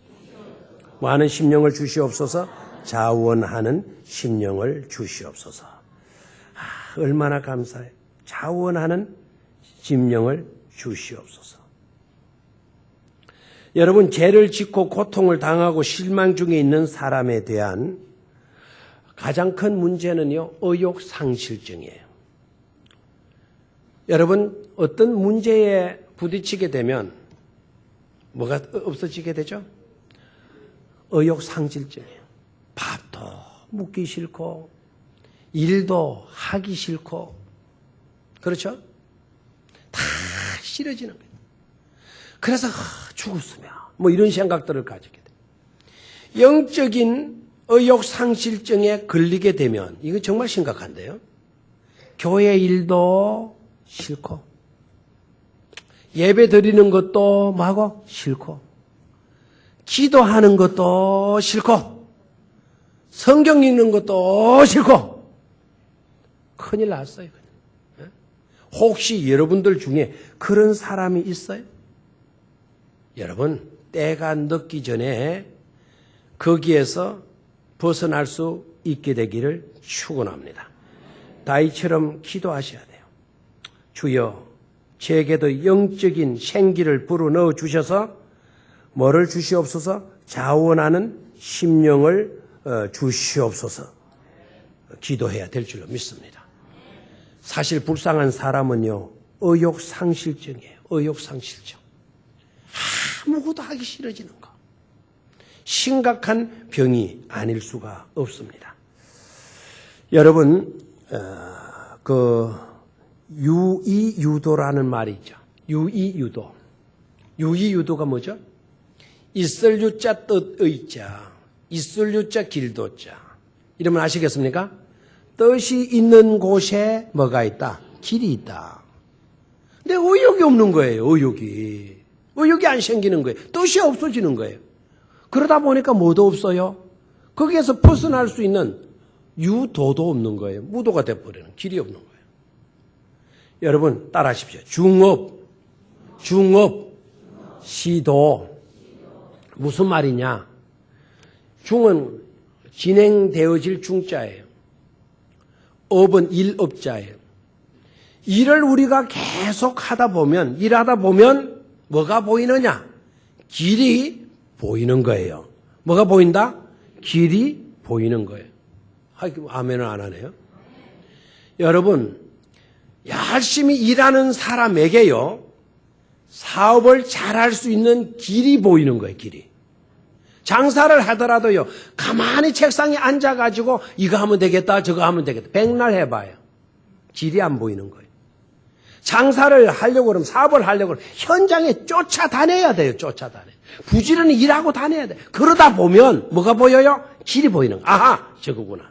뭐하는 심령을 주시옵소서? 자원하는 심령을 주시옵소서. 얼마나 감사해요. 자원하는 심령을 주시옵소서. 여러분 죄를 짓고 고통을 당하고 실망 중에 있는 사람에 대한 가장 큰 문제는요. 의욕상실증이에요. 여러분 어떤 문제에 부딪히게 되면 뭐가 없어지게 되죠? 의욕상실증이에요. 밥도 먹기 싫고 일도 하기 싫고 그렇죠? 다 싫어지는 거예요. 그래서 죽었으면 뭐 이런 생각들을 가지게 돼요. 영적인 의욕상실증에 걸리게 되면 이거 정말 심각한데요. 교회 일도 싫고 예배 드리는 것도 뭐하고 싫고 기도하는 것도 싫고 성경 읽는 것도 싫고 큰일 났어요. 혹시 여러분들 중에 그런 사람이 있어요? 여러분 때가 늦기 전에 거기에서 벗어날 수 있게 되기를 축원합니다. 다윗처럼 기도하셔야 돼요. 주여 제게도 영적인 생기를 불어넣어 주셔서 뭐를 주시옵소서? 자원하는 심령을 주시옵소서. 기도해야 될 줄로 믿습니다. 사실 불쌍한 사람은요 의욕상실증이에요. 의욕상실증. 아무것도 하기 싫어지는 거. 심각한 병이 아닐 수가 없습니다. 여러분 유이유도라는 말이 있죠. 유이유도. 유이유도가 뭐죠? 있을 유자 뜻의 자, 있을 유자 길도자. 이러면 아시겠습니까? 뜻이 있는 곳에 뭐가 있다? 길이 있다. 근데 의욕이 없는 거예요. 의욕이 안 생기는 거예요. 뜻이 없어지는 거예요. 그러다 보니까 뭐도 없어요. 거기에서 벗어날 수 있는 유도도 없는 거예요. 무도가 돼버리는 길이 없는 거예요. 여러분 따라하십시오. 중업, 시도. 무슨 말이냐? 중은 진행되어질 중자예요. 업은 일업자예요. 일을 우리가 계속 하다 보면, 일하다 보면 뭐가 보이느냐? 길이 보이는 거예요. 뭐가 보인다? 길이 보이는 거예요. 아멘을 안 하네요. 여러분, 열심히 일하는 사람에게요, 사업을 잘할 수 있는 길이 보이는 거예요, 길이. 장사를 하더라도요, 가만히 책상에 앉아가지고 이거 하면 되겠다, 저거 하면 되겠다. 백날 해봐요. 길이 안 보이는 거예요. 장사를 하려고 그러면, 사업을 하려고 그러면 현장에 쫓아다녀야 돼요, 쫓아다녀. 부지런히 일하고 다녀야 돼요. 그러다 보면 뭐가 보여요? 길이 보이는 거예요. 아하, 저거구나.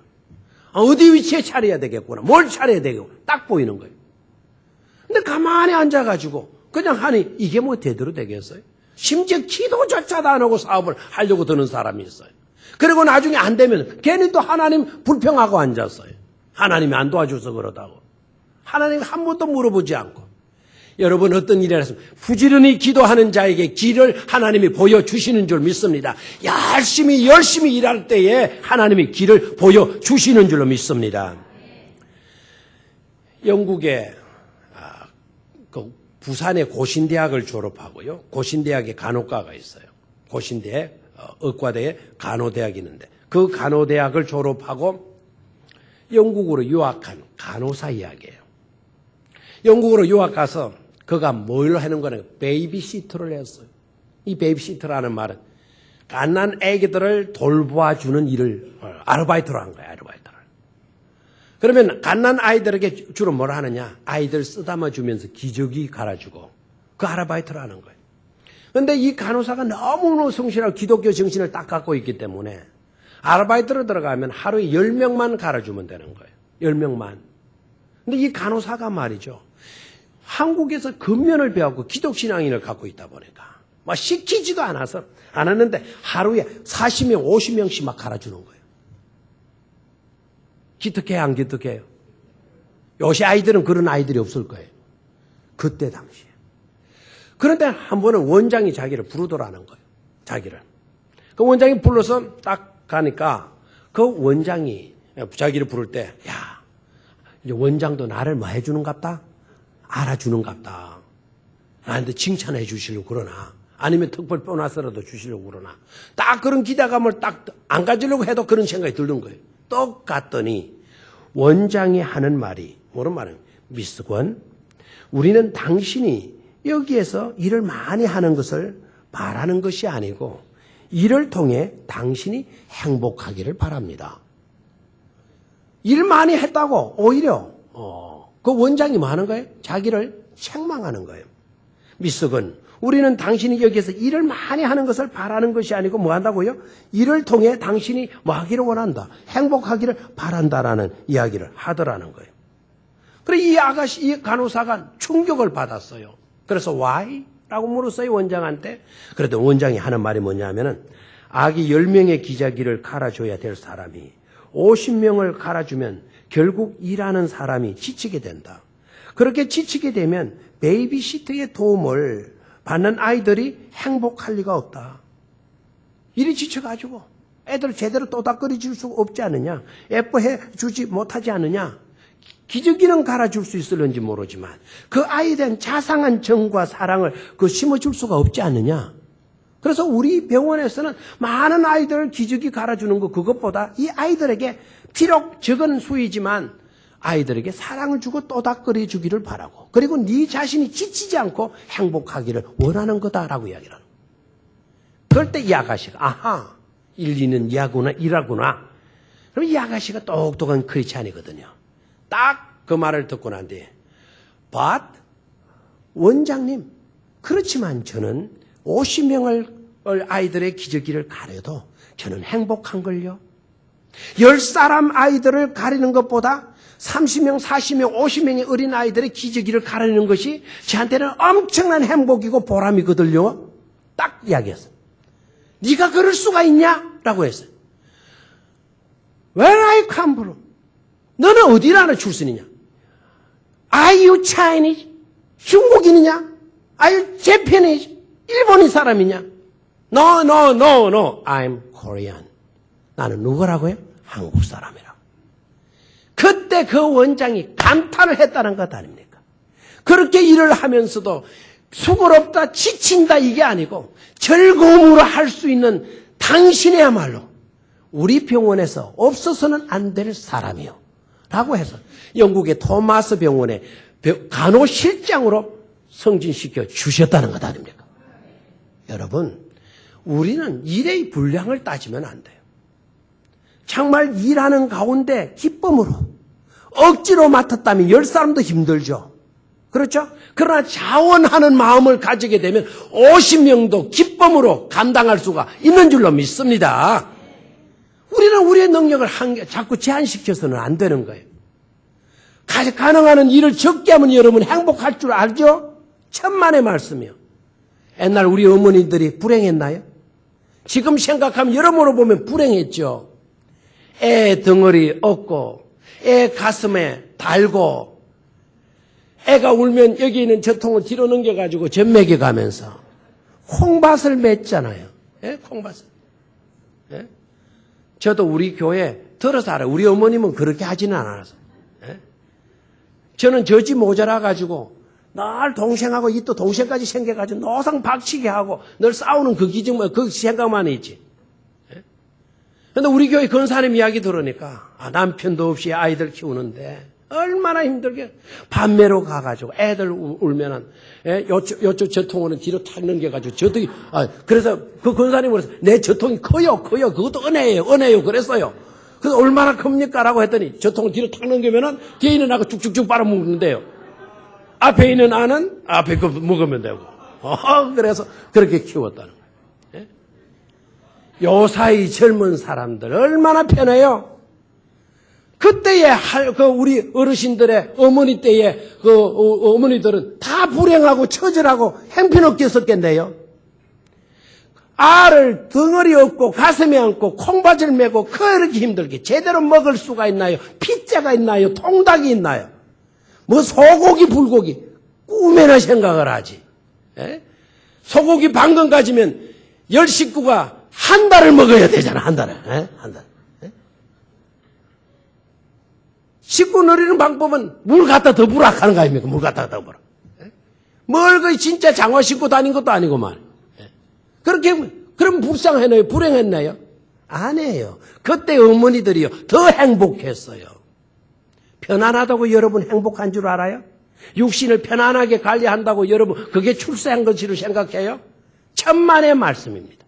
어디 위치에 차려야 되겠구나. 뭘 차려야 되겠구나. 딱 보이는 거예요. 근데 가만히 앉아가지고 그냥 하니 이게 뭐 제대로 되겠어요? 심지어 기도조차도 안 하고 사업을 하려고 드는 사람이 있어요. 그리고 나중에 안 되면 괜히 또 하나님 불평하고 앉았어요. 하나님이 안 도와줘서 그러다고. 하나님 한 번도 물어보지 않고. 여러분 어떤 일을 했으면 부지런히 기도하는 자에게 길을 하나님이 보여주시는 줄 믿습니다. 열심히 일할 때에 하나님이 길을 보여주시는 줄로 믿습니다. 영국에 부산의 고신대학을 졸업하고요. 고신대학에 간호과가 있어요. 고신대 의과대에 간호대학이 있는데 그 간호대학을 졸업하고 영국으로 유학한 간호사 이야기예요. 영국으로 유학 가서 그가 뭘 하는 거냐? 베이비시터를 했어요. 이 베이비시터라는 말은 갓난 애기들을 돌봐주는 일을 아르바이트로 한 거예요. 아르바이트를. 그러면 갓난 아이들에게 주로 뭘 하느냐? 아이들 쓰다마 주면서 기저귀 갈아주고 그 아르바이트를 하는 거예요. 그런데 이 간호사가 너무너무 성실하고 기독교 정신을 딱 갖고 있기 때문에 아르바이트로 들어가면 하루에 10명만 갈아주면 되는 거예요. 10명만. 근데 이 간호사가 말이죠. 한국에서 근면을 배웠고 기독신앙인을 갖고 있다 보니까 막 시키지도 않았는데 하루에 40명, 50명씩 막 갈아주는 거예요. 기특해요, 안 기특해요? 요새 아이들은 그런 아이들이 없을 거예요. 그때 당시에. 그런데 한 번은 원장이 자기를 부르더라는 거예요. 자기를. 그 원장이 불러서 딱 가니까 그 원장이 자기를 부를 때, 야, 이제 원장도 나를 뭐 해주는갑다? 알아주는갑다. 나한테 칭찬해 주시려고 그러나 아니면 특별 보너스라도 주시려고 그러나 딱 그런 기대감을 딱 안 가지려고 해도 그런 생각이 드는 거예요. 똑 갔더니 원장이 하는 말이 뭐란 말이에요? 미스 권, 우리는 당신이 여기에서 일을 많이 하는 것을 바라는 것이 아니고 일을 통해 당신이 행복하기를 바랍니다. 일 많이 했다고 오히려 그 원장이 뭐 하는 거예요? 자기를 책망하는 거예요. 미스 권, 우리는 당신이 여기에서 일을 많이 하는 것을 바라는 것이 아니고 뭐 한다고요? 일을 통해 당신이 뭐 하기를 원한다. 행복하기를 바란다라는 이야기를 하더라는 거예요. 그래서 이 간호사가 충격을 받았어요. 그래서 why? 라고 물었어요, 원장한테. 그래도 원장이 하는 말이 뭐냐면은 아기 10명의 기저귀를 갈아줘야 될 사람이 50명을 갈아주면 결국 일하는 사람이 지치게 된다. 그렇게 지치게 되면 베이비시터의 도움을 받는 아이들이 행복할 리가 없다. 일이 지쳐가지고 애들 제대로 또닥거리 줄 수 없지 않느냐. 예뻐해 주지 못하지 않느냐. 기저귀는 갈아줄 수 있을런지 모르지만 그 아이에 대한 자상한 정과 사랑을 심어줄 수가 없지 않느냐. 그래서 우리 병원에서는 많은 아이들 기저귀 갈아주는 거 그것보다 이 아이들에게 비록 적은 수이지만 아이들에게 사랑을 주고 또닥거려 주기를 바라고 그리고 네 자신이 지치지 않고 행복하기를 원하는 거다라고 이야기를 하는 거예요. 그럴 때 이 아가씨가 아하, 일리는 일하구나. 그럼 이 아가씨가 똑똑한 크리스찬이거든요. 딱 그 말을 듣고 난 뒤에 but 원장님, 그렇지만 저는 50명을 아이들의 기저귀를 가려도 저는 행복한걸요. 10사람 아이들을 가리는 것보다 30명, 40명, 50명의 어린 아이들의 기저귀를 가리는 것이 저한테는 엄청난 행복이고 보람이거든요. 딱 이야기했어요. 네가 그럴 수가 있냐? 라고 했어요. Where are you come from? 너는 어디라는 출신이냐? Are you Chinese? 중국인이냐? Are you Japanese? 일본인 사람이냐? No. I'm Korean. 나는 누구라고요? 한국 사람이라고. 그때 그 원장이 감탄을 했다는 것 아닙니까? 그렇게 일을 하면서도 수고롭다, 지친다 이게 아니고 즐거움으로 할 수 있는 당신이야말로 우리 병원에서 없어서는 안 될 사람이요. 라고 해서 영국의 토마스 병원의 간호실장으로 승진시켜 주셨다는 것 아닙니까? 여러분, 우리는 일의 분량을 따지면 안 돼요. 정말 일하는 가운데 기쁨으로 억지로 맡았다면 10사람도 힘들죠. 그렇죠? 그러나 자원하는 마음을 가지게 되면 50명도 기쁨으로 감당할 수가 있는 줄로 믿습니다. 우리는 우리의 능력을 자꾸 제한시켜서는 안 되는 거예요. 가능한 일을 적게 하면 여러분 행복할 줄 알죠? 천만의 말씀이요. 옛날 우리 어머니들이 불행했나요? 지금 생각하면 여러모로 보면 불행했죠. 애 덩어리 업고 애 가슴에 달고 애가 울면 여기 있는 젖통을 뒤로 넘겨가지고 젖 먹여가면서 콩밭을 맺잖아요. 예? 콩밭을. 예? 저도 우리 교회 들어서 알아요. 우리 어머님은 그렇게 하지는 않아서. 예? 저는 젖이 모자라가지고 늘 동생하고 이 또 동생까지 생겨가지고 노상 박치게 하고 늘 싸우는 그 기증만, 그 생각만 있지. 그런데 우리 교회 권사님 이야기 들으니까 남편도 없이 아이들 키우는데 얼마나 힘들게 밤매로 가가지고 애들 울면은 요쪽 젖통은 뒤로 탁 넘겨가지고 젖통이 그래서 그 권사님이 그래서 내 젖통이 커요 그것도 은혜예요 그랬어요. 그래서 얼마나 큽니까라고 했더니 젖통을 뒤로 탁 넘기면은 뒤에 있는 아가 쭉쭉쭉 빨아먹는데요. 앞에 있는 아는 앞에 거 먹으면 되고 그래서 그렇게 키웠다는 거예요. 요 사이 젊은 사람들 얼마나 편해요. 그때의 우리 어르신들의 어머니 때의 어머니들은 다 불행하고 처절하고 행편없게 썼겠네요. 알을 덩어리 업고 가슴에 안고 콩밭을 메고 그렇게 힘들게 제대로 먹을 수가 있나요? 핏자가 있나요? 통닭이 있나요? 뭐 소고기 불고기 꿈에나 생각을 하지. 소고기 방금 가지면 10식구가 한 달을 먹어야 되잖아. 한 달을. 한 달. 식구 늘리는 방법은 물 갖다 더 부라 하는 거 아닙니까? 물 갖다 더 부라. 뭘 그 진짜 장화 신고 다닌 것도 아니고만. 그럼 불쌍했나요? 불행했나요? 아니에요. 그때 어머니들이요 더 행복했어요. 편안하다고 여러분 행복한 줄 알아요? 육신을 편안하게 관리한다고 여러분 그게 출세한 것으로 생각해요? 천만의 말씀입니다.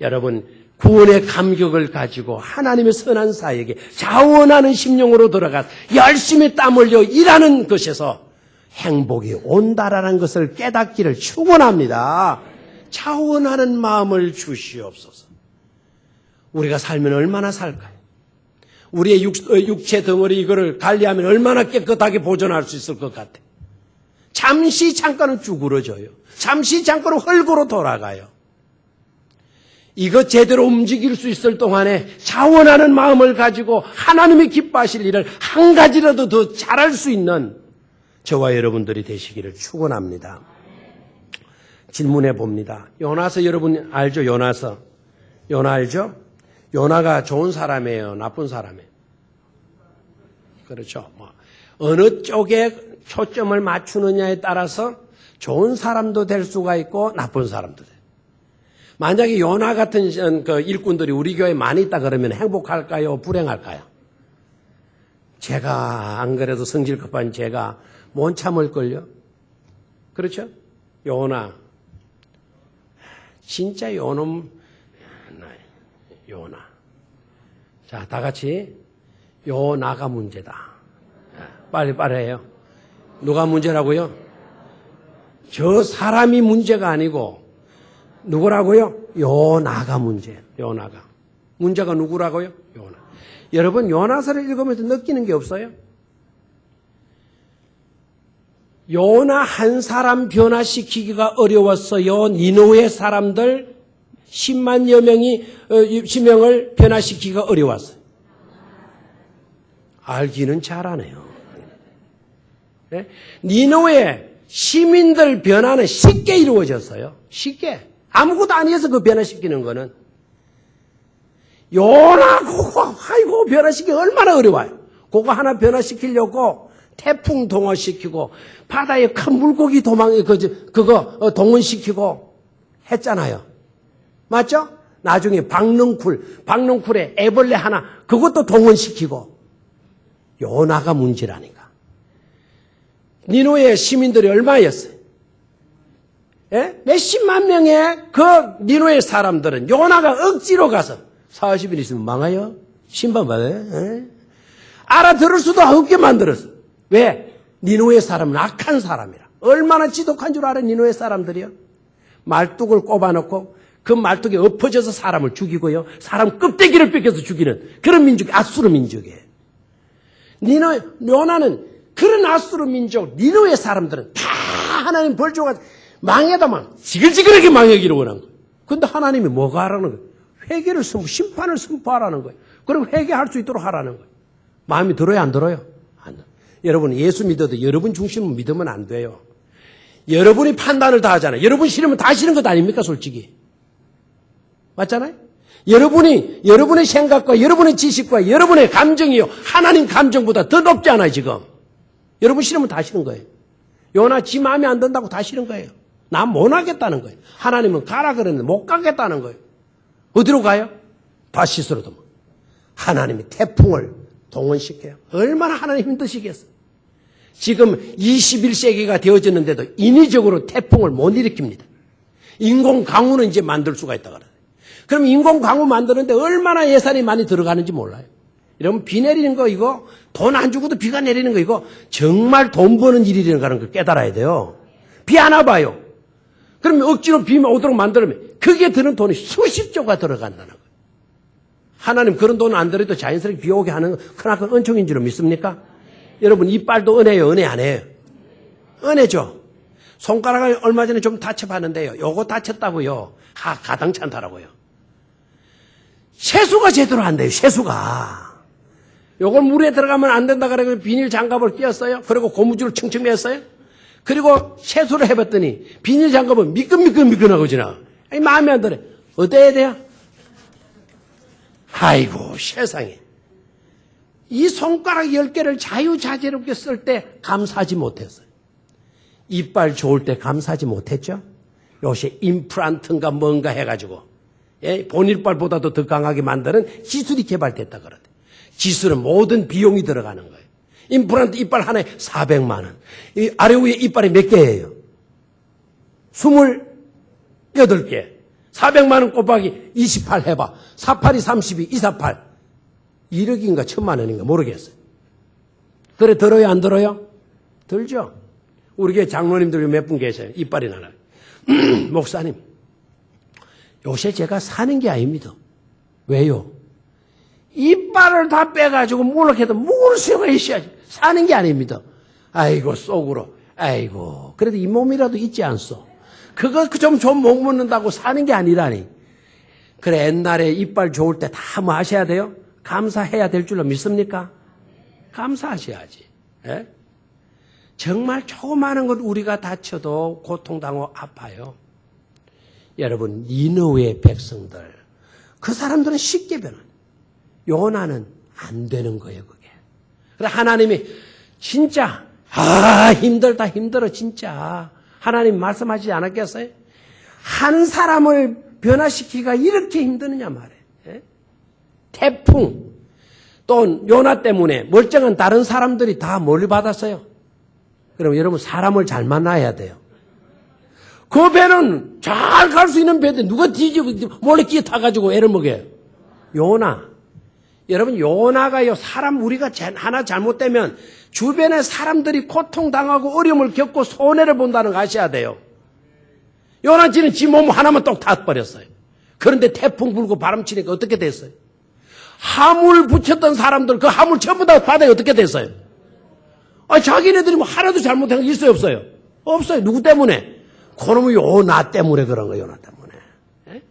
여러분 구원의 감격을 가지고 하나님의 선한 사역에 자원하는 심령으로 들어가 열심히 땀 흘려 일하는 것에서 행복이 온다라는 것을 깨닫기를 축원합니다. 자원하는 마음을 주시옵소서. 우리가 살면 얼마나 살까요? 우리의 육체 덩어리 이거를 관리하면 얼마나 깨끗하게 보존할 수 있을 것 같아요. 잠시 잠깐은 쭈그러져요. 잠시 잠깐은 흙으로 돌아가요. 이거 제대로 움직일 수 있을 동안에 자원하는 마음을 가지고 하나님이 기뻐하실 일을 한 가지라도 더 잘할 수 있는 저와 여러분들이 되시기를 축원합니다. 질문해 봅니다. 요나서 여러분 알죠? 요나서. 요나 알죠? 요나가 좋은 사람이에요? 나쁜 사람이에요? 그렇죠. 어느 쪽에 초점을 맞추느냐에 따라서 좋은 사람도 될 수가 있고 나쁜 사람도 돼요. 만약에 요나 같은 그 일꾼들이 우리 교회에 많이 있다 그러면 행복할까요? 불행할까요? 제가 안 그래도 성질 급한 제가 못 참을걸요? 그렇죠? 요나. 진짜 요놈, 요나. 자, 다 같이 요나가 문제다. 빨리 해요. 누가 문제라고요? 저 사람이 문제가 아니고 누구라고요? 요나가 문제예요. 요나가. 문제가 누구라고요? 요나. 여러분 요나서를 읽으면서 느끼는 게 없어요? 요나 한 사람 변화시키기가 어려웠어요. 니느웨 사람들 10만여 명을 변화시키기가 어려웠어요. 알기는 잘하네요. 네? 니느웨 시민들 변화는 쉽게 이루어졌어요. 쉽게. 아무것도 아니어서 그 변화시키는 거는. 요나 그거 아이고 변화시키기 얼마나 어려워요. 그거 하나 변화시키려고 태풍 동원시키고 바다에 큰 물고기 그거 동원시키고 했잖아요. 맞죠? 나중에 박넝쿨에 애벌레 하나 그것도 동원시키고 요나가 문제라니까. 니느웨 시민들이 얼마였어요? 예? 몇십만 명의 그 니누의 사람들은 요나가 억지로 가서 40일 있으면 망해요. 심판받아요. 예? 알아들을 수도 없게 만들었어. 왜? 니누의 사람은 악한 사람이라. 얼마나 지독한 줄 알아, 니누의 사람들이요? 말뚝을 꼽아놓고 그 말뚝에 엎어져서 사람을 죽이고요. 사람 껍데기를 뺏겨서 죽이는 그런 민족이 아수르 민족이에요. 요나는 그런 아수르 민족, 니누의 사람들은 다 하나님 벌 줘가지고 망해다만 지글지글하게 망하기를 원한 거예요. 그런데 하나님이 뭐가 하라는 거예요? 회개를 심판을 선포하라는 거예요. 그리고 회개할 수 있도록 하라는 거예요. 마음이 들어요, 안 들어요? 안 들어요. 여러분 예수 믿어도 여러분 중심을 믿으면 안 돼요. 여러분이 판단을 다 하잖아요. 여러분 싫으면 다 싫은 것 아닙니까, 솔직히? 맞잖아요? 여러분의 생각과 여러분의 지식과 여러분의 감정이요. 하나님 감정보다 더 높지 않아요, 지금. 여러분 싫으면 다 싫은 거예요. 요나 지 마음에 안 든다고 다 싫은 거예요. 난 못 하겠다는 거예요. 하나님은 가라 그랬는데 못 가겠다는 거예요. 어디로 가요? 다시스로도. 하나님이 태풍을 동원시켜요. 얼마나 하나님 힘드시겠어요. 지금 21세기가 되어졌는데도 인위적으로 태풍을 못 일으킵니다. 인공강우는 이제 만들 수가 있다 그래요. 그럼 인공강우 만드는데 얼마나 예산이 많이 들어가는지 몰라요. 이러면 비 내리는 거 이거 돈 안 주고도 비가 내리는 거 이거 정말 돈 버는 일이라는 걸 깨달아야 돼요. 비 안 와봐요. 그러면 억지로 비 오도록 만들면 그게 드는 돈이 수십조가 들어간다는 거예요. 하나님 그런 돈 안 들어도 자연스럽게 비 오게 하는 크나큰 은총인 줄 믿습니까? 여러분 이빨도 은혜요, 은혜 안 해요? 은혜죠. 손가락을 얼마 전에 좀 다쳐봤는데요. 요거 다쳤다고요. 가당찮다라고요. 세수가 제대로 안 돼요. 세수가. 요걸 물에 들어가면 안 된다 그래서 비닐 장갑을 끼웠어요. 그리고 고무줄을 층층 맸어요. 그리고 세수를 해봤더니 비닐 장갑은 미끈미끈하고 지나. 마음에 안 들어요. 어때야 돼요? 아이고 세상에. 이 손가락 10개를 자유자재롭게 쓸 때 감사하지 못했어요. 이빨 좋을 때 감사하지 못했죠. 요새 임플란트인가 뭔가 해가지고 본일빨보다도 더 강하게 만드는 기술이 개발됐다 그러대. 기술은 모든 비용이 들어가는 거예요. 임플란트 이빨 하나에 400만 원. 이 아래 위에 이빨이 몇 개예요? 28개. 400만 원 곱하기 28 해봐. 48이 32, 248. 1억인가 1000만 원인가 모르겠어요. 그래 들어요, 안 들어요? 들죠. 우리 교회 장로님들 몇 분 계세요. 이빨이 나나요. 목사님, 요새 제가 사는 게 아닙니다. 왜요? 이빨을 다 빼가지고 물럭해도 물 수가 있어야지. 사는 게 아닙니다. 아이고 속으로. 아이고 그래도 이 몸이라도 있지 않소. 그거 좀 못 먹는다고 사는 게 아니라니. 그래 옛날에 이빨 좋을 때 다 뭐 하셔야 돼요? 감사해야 될 줄로 믿습니까? 감사하셔야지. 예? 정말 조그마한 것 우리가 다쳐도 고통당하고 아파요. 여러분 니느웨의 백성들 그 사람들은 쉽게 변해. 요나는 안 되는 거예요 그게. 그래 하나님이 진짜 힘들다 힘들어 진짜. 하나님 말씀하시지 않았겠어요? 한 사람을 변화시키기가 이렇게 힘드느냐 말이에요. 예? 태풍 또 요나 때문에 멀쩡한 다른 사람들이 다 뭘 받았어요? 그럼 여러분 사람을 잘 만나야 돼요. 그 배는 잘 갈 수 있는 배인데 누가 뒤집어 몰래 끼어 타가지고 애를 먹여요? 요나. 여러분 요나가요 사람 우리가 하나 잘못되면 주변에 사람들이 고통당하고 어려움을 겪고 손해를 본다는 거 아셔야 돼요. 요나 지는 지 몸 하나만 똑 타버렸어요. 그런데 태풍 불고 바람 치니까 어떻게 됐어요? 화물 붙였던 사람들 그 화물 전부 다 바다에 어떻게 됐어요? 자기네들이 뭐 하나도 잘못한 거 있어요 없어요? 없어요. 누구 때문에? 그놈의 요나 때문에 그런 거예요. 요나 때문에. 예?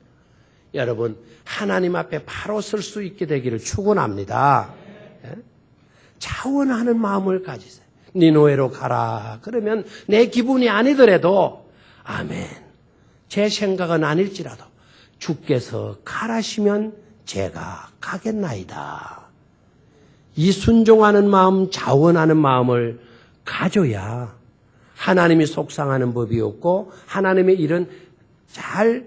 여러분 하나님 앞에 바로 설 수 있게 되기를 축원합니다. 예? 자원하는 마음을 가지세요. 니느웨로 가라. 그러면 내 기분이 아니더라도 아멘. 제 생각은 아닐지라도 주께서 가라시면 제가 가겠나이다. 이 순종하는 마음, 자원하는 마음을 가져야 하나님이 속상하는 법이 없고 하나님의 일은 잘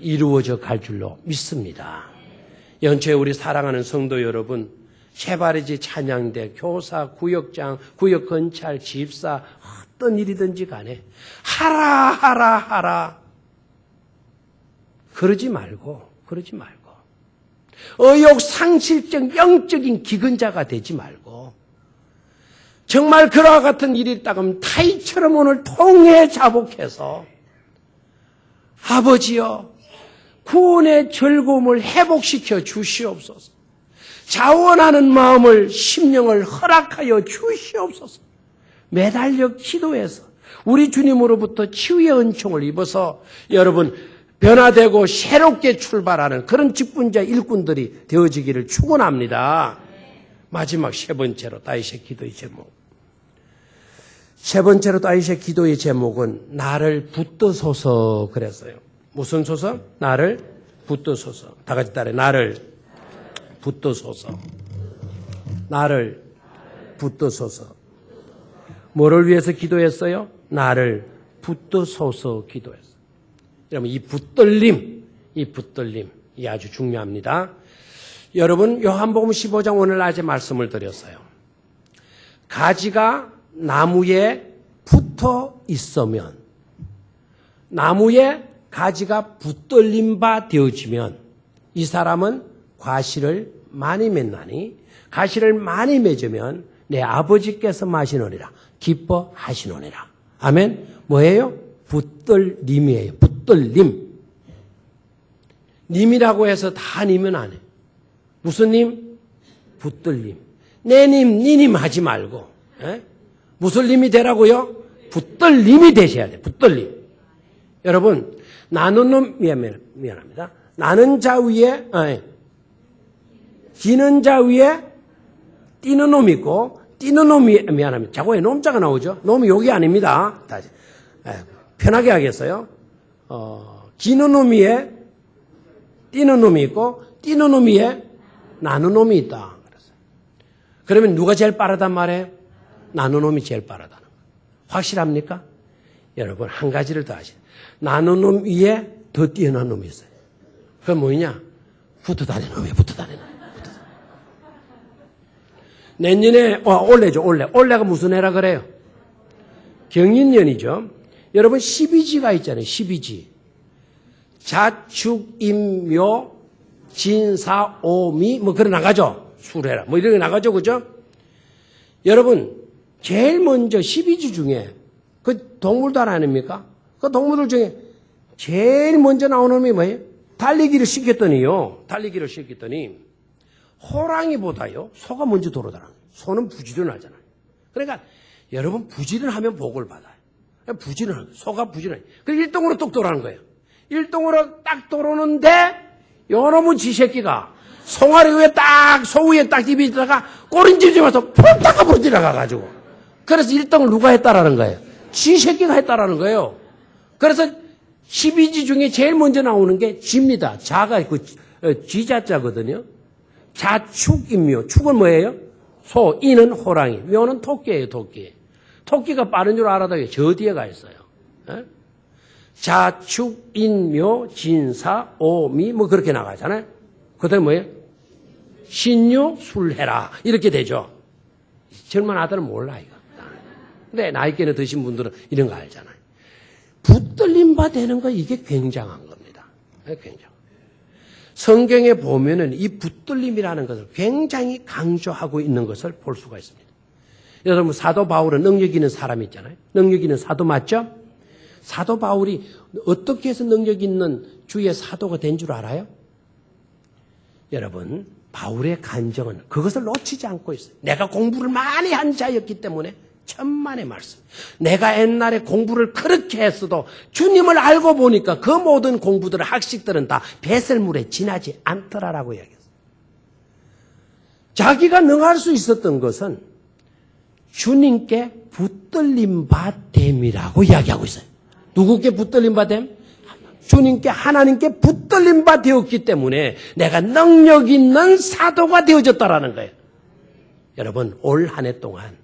이루어져 갈 줄로 믿습니다. 연초에 우리 사랑하는 성도 여러분, 세바리지 찬양대, 교사, 구역장, 구역건찰, 집사 어떤 일이든지 간에 하라 하라 하라 그러지 말고 의욕상실적 영적인 기근자가 되지 말고 정말 그와 같은 일이 있다면 타이처럼 오늘 통해 자복해서 아버지여 구원의 즐거움을 회복시켜 주시옵소서. 자원하는 마음을 심령을 허락하여 주시옵소서. 매달려 기도해서 우리 주님으로부터 치유의 은총을 입어서 여러분 변화되고 새롭게 출발하는 그런 직분자 일꾼들이 되어지기를 축원합니다. 마지막 세 번째로 다윗의 기도의 제목. 세 번째로 다윗의 기도의 제목은 나를 붙드소서 그랬어요. 무슨 소서? 나를 붙드소서. 다 같이 따라해. 나를 붙드소서. 나를 붙드소서. 뭐를 위해서 기도했어요? 나를 붙드소서 기도했어요. 여러분 이 붙들림 이 아주 중요합니다. 여러분 요한복음 15장 오늘 낮에 말씀을 드렸어요. 가지가 나무에 붙어 있으면 나무에 가지가 붙들림 바 되어지면 이 사람은 과실을 많이 맺나니 가시를 많이 맺으면 내 아버지께서 마시노니라 기뻐하시노니라. 아멘. 뭐예요? 붙들림이에요. 붙들림. 님이라고 해서 다 님은 안 해. 무슨 님? 붙들림. 내 님, 니님 하지 말고 무슨 님이 되라고요? 붙들림이 되셔야 돼. 붙들림. 여러분 나는 놈 미안합니다. 나는 자 위에 기는 자 위에 뛰는 놈이 있고 뛰는 놈이 미안합니다. 자꾸 왜 놈자가 나오죠? 놈이 여기 아닙니다. 다시 편하게 하겠어요. 기는 놈 위에 뛰는 놈이 있고 뛰는 놈 위에 나는 놈이 있다. 그러면 누가 제일 빠르단 말이에요? 나는 놈이 제일 빠르다는 거예요. 확실합니까? 여러분 한 가지를 더 하시죠. 나는 놈 위에 더 뛰어난 놈이 있어요. 그건 뭐냐? 붙어 다니는 놈이에요. 붙어 다니는 놈. 내년에 올해죠. 올해가 무슨 해라 그래요? 경인년이죠. 여러분 12지가 있잖아요. 12지. 자축인묘 진사오미 뭐 그런 나가죠. 수레라 뭐 이런 게 나가죠. 그죠? 여러분 제일 먼저 12지 중에 그 동물도 하나 아닙니까? 그 동물들 중에 제일 먼저 나오는 놈이 뭐예요? 달리기를 시켰더니요. 호랑이보다요. 소가 먼저 돌아다녀요. 소는 부지런하잖아요. 그러니까 여러분 부지런하면 복을 받아요. 부지런하면 소가 부지런해요. 그래서 일동으로 뚝 돌아가는 거예요. 일동으로 딱 돌아오는데 요놈의 지새끼가 송아리 위에 딱 소 위에 딱 입이 있다가 꼬린집 와서 폴딱 앞으로 지나가가지고 그래서 일동을 누가 했다라는 거예요? 지새끼가 했다라는 거예요. 그래서 12지 중에 제일 먼저 나오는 게 지입니다. 자가 그 지자자거든요. 자축인묘. 축은 뭐예요? 소, 이는 호랑이, 묘는 토끼예요. 토끼가 빠른 줄 알아도 저 뒤에 가 있어요. 자축인묘 진사 오미 뭐 그렇게 나가잖아요. 그다음에 뭐예요? 신유 술해라 이렇게 되죠. 젊은 아들은 몰라 이거. 근데 나이께는 드신 분들은 이런 거 알잖아요. 붙들림 바 되는 거 이게 굉장한 겁니다. 굉장한. 성경에 보면은 이 붙들림이라는 것을 굉장히 강조하고 있는 것을 볼 수가 있습니다. 여러분 사도 바울은 능력 있는 사람 있잖아요. 능력 있는 사도 맞죠? 사도 바울이 어떻게 해서 능력 있는 주의 사도가 된 줄 알아요? 여러분 바울의 간정은 그것을 놓치지 않고 있어요. 내가 공부를 많이 한 자였기 때문에 천만의 말씀. 내가 옛날에 공부를 그렇게 했어도 주님을 알고 보니까 그 모든 공부들의 학식들은 다 배설물에 지나지 않더라라고 이야기했어요. 자기가 능할 수 있었던 것은 주님께 붙들림 받됨이라고 이야기하고 있어요. 누구께 붙들림 받됨? 주님께 하나님께 붙들림 받 되었기 때문에 내가 능력 있는 사도가 되어졌다라는 거예요. 여러분 올 한 해 동안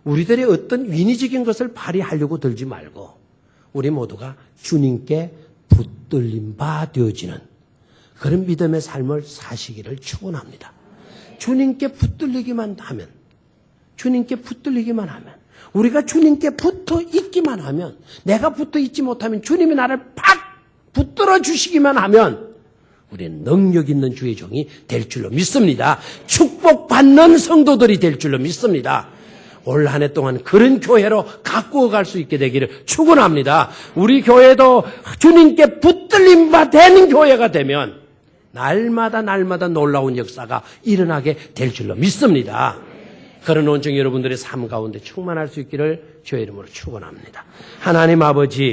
우리들의 어떤 위니적인 것을 발휘하려고 들지 말고 우리 모두가 주님께 붙들림 바 되어지는 그런 믿음의 삶을 사시기를 축원합니다. 주님께 붙들리기만 하면 우리가 주님께 붙어 있기만 하면, 내가 붙어 있지 못하면 주님이 나를 팍 붙들어 주시기만 하면 우리는 능력 있는 주의 종이 될 줄로 믿습니다. 축복받는 성도들이 될 줄로 믿습니다. 올 한 해 동안 그런 교회로 가꾸어 갈 수 있게 되기를 축원합니다. 우리 교회도 주님께 붙들림 바 되는 교회가 되면 날마다 놀라운 역사가 일어나게 될 줄로 믿습니다. 그런 온증 여러분들의 삶 가운데 충만할 수 있기를 주의 이름으로 축원합니다. 하나님 아버지,